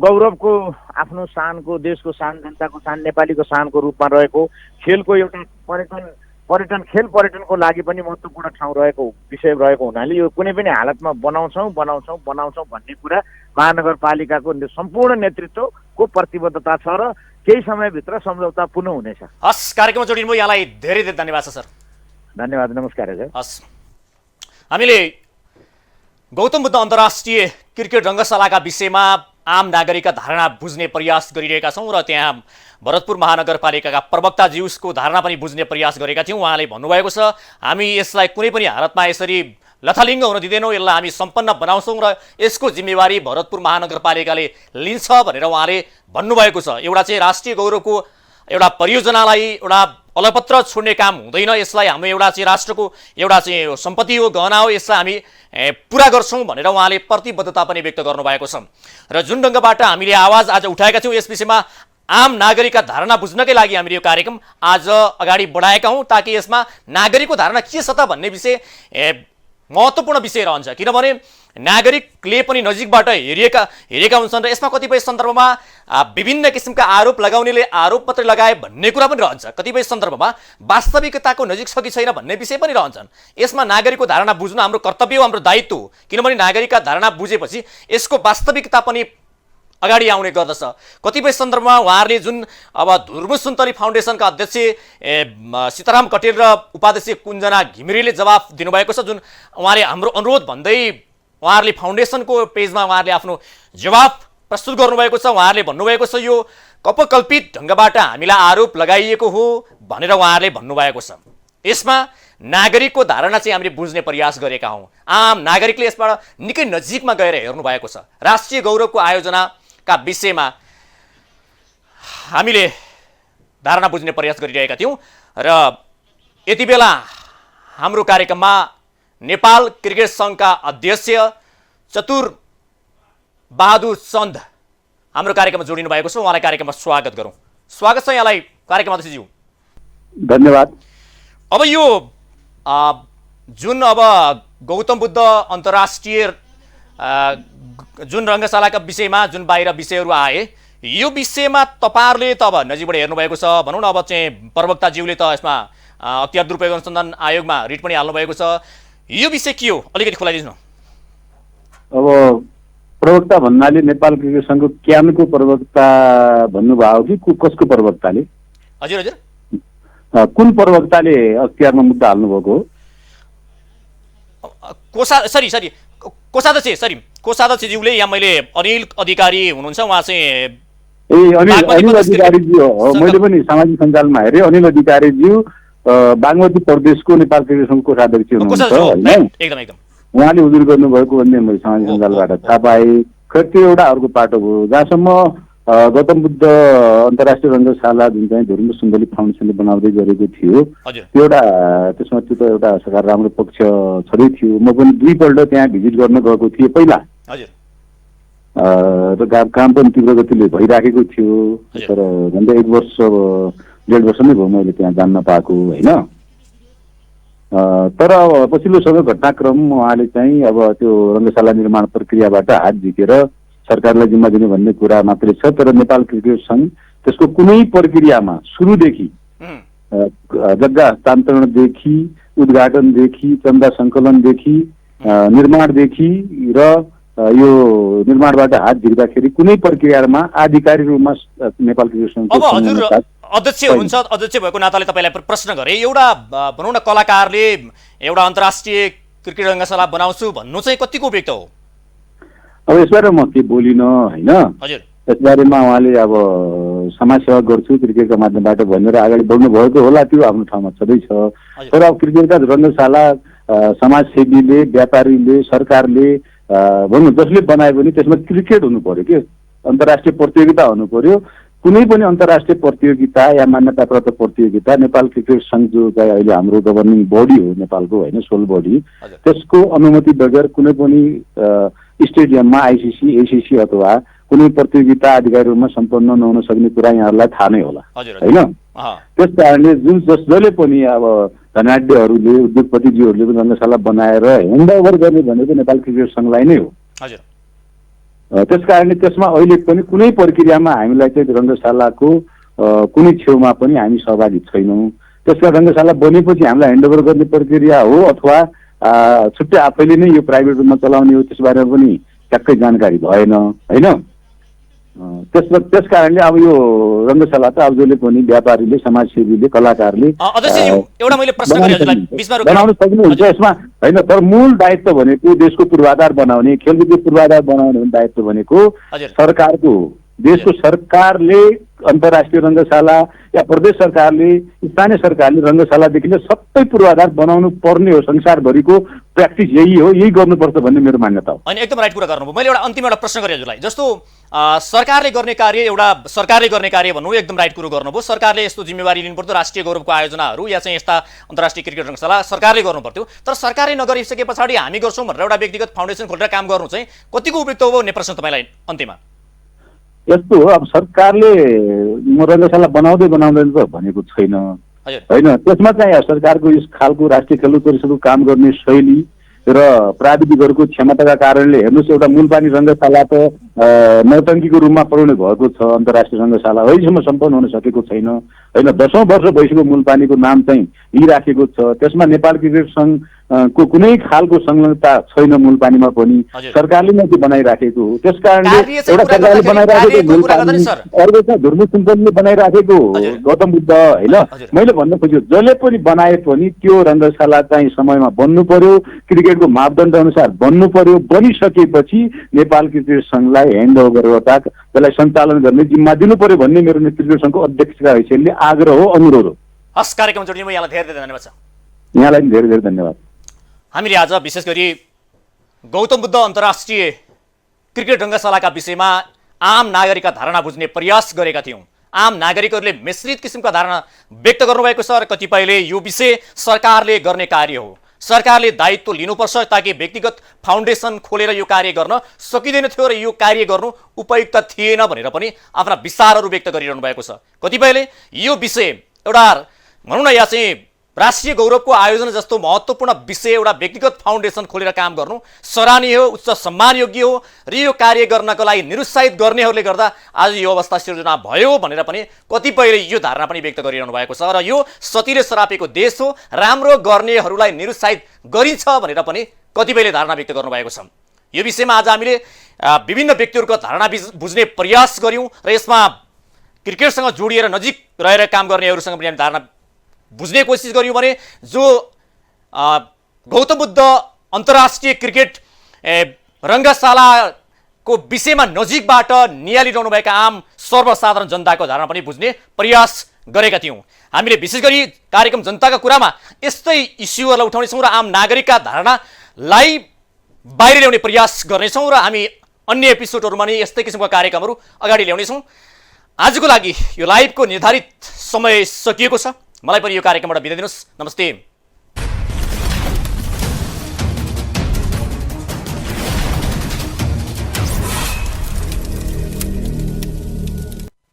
गौरवको, आफ्नो शानको, देशको शान, जनताको शान, नेपालीको शानको रूपमा रहेको खेलको एउटा खेल पर्यटनको लागि पनि महत्त्वपूर्ण ठाउँ रहेको विषय रहेको हुनाले यो कुनै पनि हालतमा बनाउँछौँ भन्ने कुरा महानगरपालिकाको सम्पूर्ण नेतृत्वको प्रतिबद्धता छ र केही समयभित्र सम्झौता पुनः हुनेछ। हस्, कार्यक्रममा जोडिनुभयो, यहाँलाई धेरै धेरै धन्यवाद छ सर। धन्यवाद, नमस्कार हजुर। हस्, हामीले गौतम बुद्ध अन्तर्राष्ट्रिय क्रिकेट रङ्गशालाका विषयमा आम नागरिकका धारणा बुझ्ने प्रयास गरिरहेका छौँ र त्यहाँ भरतपुर महानगरपालिकाका प्रवक्ताज्यूको धारणा पनि बुझ्ने प्रयास गरेका थियौँ। उहाँले भन्नुभएको छ हामी यसलाई कुनै पनि हालतमा यसरी लथालिङ्ग हुन दिँदैनौँ, यसलाई हामी सम्पन्न बनाउँछौँ र यसको जिम्मेवारी भरतपुर महानगरपालिकाले लिन्छ भनेर उहाँले भन्नुभएको छ। एउटा चाहिँ राष्ट्रिय गौरवको एउटा परियोजनालाई एउटा अलपत्र छोड्ने काम हुँदैन। यसलाई हाम्रो एउटा चाहिँ राष्ट्रको एउटा चाहिँ सम्पत्ति हो, गहना हो, यसलाई हामी पुरा गर्छौँ भनेर उहाँले प्रतिबद्धता पनि व्यक्त गर्नुभएको छ। र जुन ढङ्गबाट हामीले आवाज आज उठाएका थियौँ यस विषयमा आम नागरिकका धारणा बुझ्नकै लागि हामीले यो कार्यक्रम आज अगाडि बढाएका हौँ, ताकि यसमा नागरिकको धारणा के छ त भन्ने विषय महत्त्वपूर्ण विषय रहन्छ। किनभने नागरिकले पनि नजिकबाट हेरेका हुन्छन् र यसमा कतिपय सन्दर्भमा विभिन्न किसिमका आरोप लगाउनेले आरोप मात्रै लगाए भन्ने कुरा पनि रहन्छ। कतिपय सन्दर्भमा वास्तविकताको नजिक छ कि छैन भन्ने विषय पनि रहन्छन्। यसमा नागरिकको धारणा बुझ्नु हाम्रो कर्तव्य हो, हाम्रो दायित्व हो। किनभने नागरिकका धारणा बुझेपछि यसको वास्तविकता पनि अगाडि आउने गर्दछ। कतिपय सन्दर्भमा उहाँहरूले जुन अब धुर्मुस सुन्तली फाउन्डेसनका अध्यक्ष सीताराम कटेल र उपाध्यक्ष कुञ्जना घिमिरेले जवाफ दिनुभएको छ, जुन उहाँले हाम्रो अनुरोध भन्दै उहाँहरूले फाउन्डेसनको पेजमा उहाँहरूले आफ्नो जवाफ प्रस्तुत गर्नुभएको छ। उहाँहरूले भन्नुभएको छ यो कपकल्पित ढङ्गबाट हामीलाई आरोप लगाइएको हो भनेर उहाँहरूले भन्नुभएको छ। यसमा नागरिकको धारणा चाहिँ हामीले बुझ्ने प्रयास गरेका हौँ। आम नागरिकले यसबाट निकै नजिकमा गएर हेर्नु भएको छ। राष्ट्रिय गौरवको आयोजनाका विषयमा हामीले धारणा बुझ्ने प्रयास गरिरहेका थियौँ र यति बेला हाम्रो कार्यक्रममा नेपाल क्रिकेट सङ्घका अध्यक्ष चतुर बहादुर चन्द हाम्रो कार्यक्रममा जोडिनु भएको छ। उहाँलाई कार्यक्रममा स्वागत गरौँ। स्वागत छ यहाँलाई कार्यक्रममा अध्यक्षज्यू। धन्यवाद। अब यो जुन अब गौतम बुद्ध अन्तर्राष्ट्रिय जुन रङ्गशालाका विषयमा जुन बाहिर विषयहरू आए, यो विषयमा तपाईँहरूले त अब नजिकबाट हेर्नुभएको छ। भनौँ न अब चाहिँ प्रवक्ताज्यूले त यसमा अख्तियार दुरुपयोग अनुसन्धान आयोगमा रिट पनि हाल्नुभएको छ। यो विषय के हो अलिकति खुलाइदिनु। अब प्रवक्ता भन्नाले नेपाल क्रिकेट सङ्घको क्यानको प्रवक्ता भन्नुभयो कि कसको प्रवक्ताले? हजुर हजुर, कुन प्रवक्ताले अख्तियारमा मुद्दा हाल्नुभएको हो? कोषाध्यक्षज्यूले यहाँ मैले अनिल अधिकारी हुनुहुन्छ, उहाँ चाहिँ अनिल अधिकारीज्यू हो। मैले पनि सामाजिक सञ्जालमा हेरेँ, अनिल अधिकारीज्यू बागमती प्रदेशको नेपाल क्रिकेट सङ्घको कोषाध्यक्ष हुनुहुन्छ होइन, उहाँले उजुर गर्नुभएको भन्ने मैले सामाजिक सञ्जालबाट थाहा पाएँ। खै त्यो एउटा अर्को पाटो हो। जहाँसम्म गौतम बुद्ध अन्तर्राष्ट्रिय रङ्गशाला जुन चाहिँ धुर्मुस सुन्दली फाउन्डेसनले बनाउँदै गरेको थियो, त्यो एउटा त्यसमा त्यो त एउटा सरकार राम्रो पक्ष छँदै थियो। म पनि 2 पल्ट त्यहाँ भिजिट गर्न गएको थिएँ पहिला, र काम पनि तीव्र गतिले भइराखेको थियो। तर झन्डै 1 वर्ष 1.5 वर्ष नै भयो मैले त्यहाँ जान्न पाएको होइन। तर पछिल्लो समय घटनाक्रम उहाँले चाहिँ अब त्यो रङ्गशाला निर्माण प्रक्रियाबाट हात झिकेर सरकारलाई जिम्मा दिने भन्ने कुरा मात्रै छ। तर नेपाल क्रिकेट सङ्घ त्यसको कुनै प्रक्रियामा सुरुदेखि जग्गा हस्तान्तरणदेखि, उद्घाटनदेखि, चन्दा सङ्कलनदेखि, निर्माणदेखि र यो निर्माणबाट हात झिक्दाखेरि कुनै प्रक्रियामा आधिकारिक रूपमा नेपाल क्रिकेट सङ्घ अध्यक्ष हुनुहुन्छ। अध्यक्ष भएको नाताले तपाईँलाई प्रश्न गरेँ, एउटा भनौँ न कलाकारले एउटा अन्तर्राष्ट्रिय क्रिकेट रङ्गशाला बनाउँछु भन्नु चाहिँ कतिको उपयुक्त हो? अब यसबारे म के बोलिनँ होइन, यसबारेमा उहाँले अब समाजसेवा गर्छु क्रिकेटको माध्यमबाट भनेर अगाडि बढ्नु भएको होला, त्यो आफ्नो ठाउँमा छँदैछ। तर अब क्रिकेटका रङ्गशाला समाजसेवीले, व्यापारीले, सरकारले भन्नु जसले बनाए पनि त्यसमा क्रिकेट हुनु पर्यो कि अन्तर्राष्ट्रिय प्रतियोगिता हुनु पर्यो। कुनै पनि अन्तर्राष्ट्रिय प्रतियोगिता या मान्यता प्राप्त प्रतियोगिता नेपाल क्रिकेट सङ्घ जो चाहिँ अहिले हाम्रो गभर्निङ बडी हो नेपालको होइन, सोल बडी, त्यसको अनुमति बगैर कुनै पनि स्टेडियममा आइसिसी, एसिसी अथवा कुनै प्रतियोगिता आधिकारिक रूपमा सम्पन्न नहुन सक्ने कुरा यहाँहरूलाई थाहा नै होला होइन। त्यस कारणले जसले पनि अब धनाढ्यहरूले, उद्योगपतिजीहरूले पनि रङ्गशाला बनाएर ह्यान्डओभर गर्ने भनेको नेपाल क्रिकेट सङ्घलाई नै हो। त्यस कारणले त्यसमा अहिले पनि कुनै प्रक्रियामा हामीलाई चाहिँ रङ्गशालाको कुनै छेउमा पनि हामी सहभागी छैनौँ। त्यसका रङ्गशाला बनेपछि हामीलाई ह्यान्डओभर गर्ने प्रक्रिया हो अथवा छुट्टै आफैले नै यो प्राइभेट रूपमा चलाउने हो त्यसबारेमा पनि ट्याक्कै जानकारी भएन होइन। त्यस कारणले अब यो रङ्गशाला त अब जसले पनि व्यापारीले, समाजसेवीले, कलाकारले बनाउन सक्नुहुन्छ यसमा होइन। तर मूल दायित्व भनेको देशको पूर्वाधार बनाउने, खेलकुदको पूर्वाधार बनाउने दायित्व भनेको सरकारको हो। देशको सरकारले अन्तर्राष्ट्रिय रङ्गशाला या प्रदेश सरकारले, स्थानीय सरकारले रङ्गशालादेखि नै सबै पूर्वाधार बनाउनु पर्ने हो। संसारभरिको प्र्याक्टिस यही हो, यही गर्नुपर्छ भन्ने मेरो मान्यता हो। अनि एकदम राइट कुरा गर्नुभयो। मैले एउटा अन्तिम एउटा प्रश्न गरेँ हजुरलाई, जस्तो सरकारले गर्ने कार्य भन्नु एकदम राइट कुरो गर्नुभयो। सरकारले यस्तो जिम्मेवारी लिनुपर्थ्यो, राष्ट्रिय गौरवको आयोजनाहरू या चाहिँ यस्ता अन्तर्राष्ट्रिय क्रिकेट रङ्गशाला सरकारले गर्नुपर्थ्यो। तर सरकारले नगरिसके पछाडि हामी गर्छौँ भनेर एउटा व्यक्तिगत फाउन्डेसन खोलेर काम गर्नु चाहिँ कतिको उपयुक्त हो भन्ने प्रश्न तपाईँलाई अन्त्यमा? यस्तो हो, अब सरकारले म रङ्गशाला बनाउँदैन त भनेको छैन होइन। त्यसमा चाहिँ सरकारको यस खालको राष्ट्रिय खेलकुद परिषदको काम गर्ने शैली र प्राविधिकहरूको क्षमताका कारणले हेर्नुहोस्, एउटा मूलपानी रङ्गशाला त नौटङ्कीको रूपमा पुर्याउने भएको छ। अन्तर्राष्ट्रिय रङ्गशाला अहिलेसम्म सम्पन्न हुन सकेको छैन होइन। 10औं वर्ष भइसक्यो मूलपानीको नाम चाहिँ लिइराखेको छ। त्यसमा नेपाल क्रिकेट सङ्घको कुनै खालको संलग्नता छैन मूलपानीमा पनि, सरकारले नै त्यो बनाइराखेको हो। त्यस कारणले एउटा सरकारले बनाइराखेको अर्को चाहिँ धुर्मुस सुन्दलीले बनाइराखेको गौतम बुद्ध होइन। मैले भन्न खोजेँ जसले पनि बनाए पनि त्यो रङ्गशाला चाहिँ समयमा बन्नु पर्यो, क्रिकेटको मापदण्ड अनुसार बन्नु पर्यो। बनिसकेपछि नेपाल क्रिकेट सङ्घलाई ह्यान्डओभर गर्दा त्यसलाई सञ्चालन गर्ने जिम्मा दिनु पर्यो भन्ने मेरो क्रिकेट सङ्घको अध्यक्षका हैसियतले आग्रह हो, अनुरोध हो। हस्, कार्यक्रम जोडिनुमा यहाँलाई धेरै धेरै धन्यवाद छ। यहाँलाई पनि धेरै धेरै धन्यवाद। हामीले आज विशेष गरी गौतम बुद्ध अन्तर्राष्ट्रिय क्रिकेट रङ्गशालाका विषयमा आम नागरिकका धारणा बुझ्ने प्रयास गरेका थियौँ। आम नागरिकहरूले मिश्रित किसिमका धारणा व्यक्त गर्नुभएको छ र कतिपयले यो विषय सरकारले गर्ने कार्य हो, सरकारले दायित्व लिनुपर्छ ताकि व्यक्तिगत फाउन्डेसन खोलेर यो कार्य गर्न सकिँदैन थियो र यो कार्य गर्नु उपयुक्त थिएन भनेर पनि आफ्ना विचारहरू व्यक्त गरिरहनु भएको छ। कतिपयले यो विषय एउटा भनौँ न या चाहिँ राष्ट्रिय गौरवको आयोजना जस्तो महत्त्वपूर्ण विषय एउटा व्यक्तिगत फाउन्डेसन खोलेर काम गर्नु सराहनीय हो, उच्च सम्मानयोग्य हो र यो कार्य गर्नको लागि निरुत्साहित गर्नेहरूले गर्दा आज यो अवस्था सिर्जना भयो भनेर पनि कतिपयले यो धारणा पनि व्यक्त गरिरहनु भएको छ र यो सतीले सरापेको देश हो, राम्रो गर्नेहरूलाई निरुत्साहित गरिन्छ भनेर पनि कतिपयले धारणा व्यक्त गर्नुभएको छ। यो विषयमा आज हामीले विभिन्न व्यक्तिहरूको धारणा बुझ्ने प्रयास गर्यौँ र यसमा क्रिकेटसँग जोडिएर नजिक रहेर काम गर्नेहरूसँग पनि हामी धारणा बुझ्ने कोसिस गर्यौँ भने जो गौतम बुद्ध अन्तर्राष्ट्रिय क्रिकेट रङ्गशालाको विषयमा नजिकबाट नियालिरहनुभएका आम सर्वसाधारण जनताको धारणा पनि बुझ्ने प्रयास गरेका थियौँ। हामीले विशेष गरी कार्यक्रम जनताका कुरामा यस्तै इस्युहरूलाई उठाउनेछौँ र आम नागरिकका धारणालाई बाहिर ल्याउने प्रयास गर्नेछौँ र हामी अन्य एपिसोडहरूमा नि यस्तै किसिमका कार्यक्रमहरू अगाडि ल्याउनेछौँ। आजको लागि यो लाइभको निर्धारित समय सकिएको छ। मलाई पनि यो कार्यक्रमबाट बिदा दिनुहोस्। नमस्ते।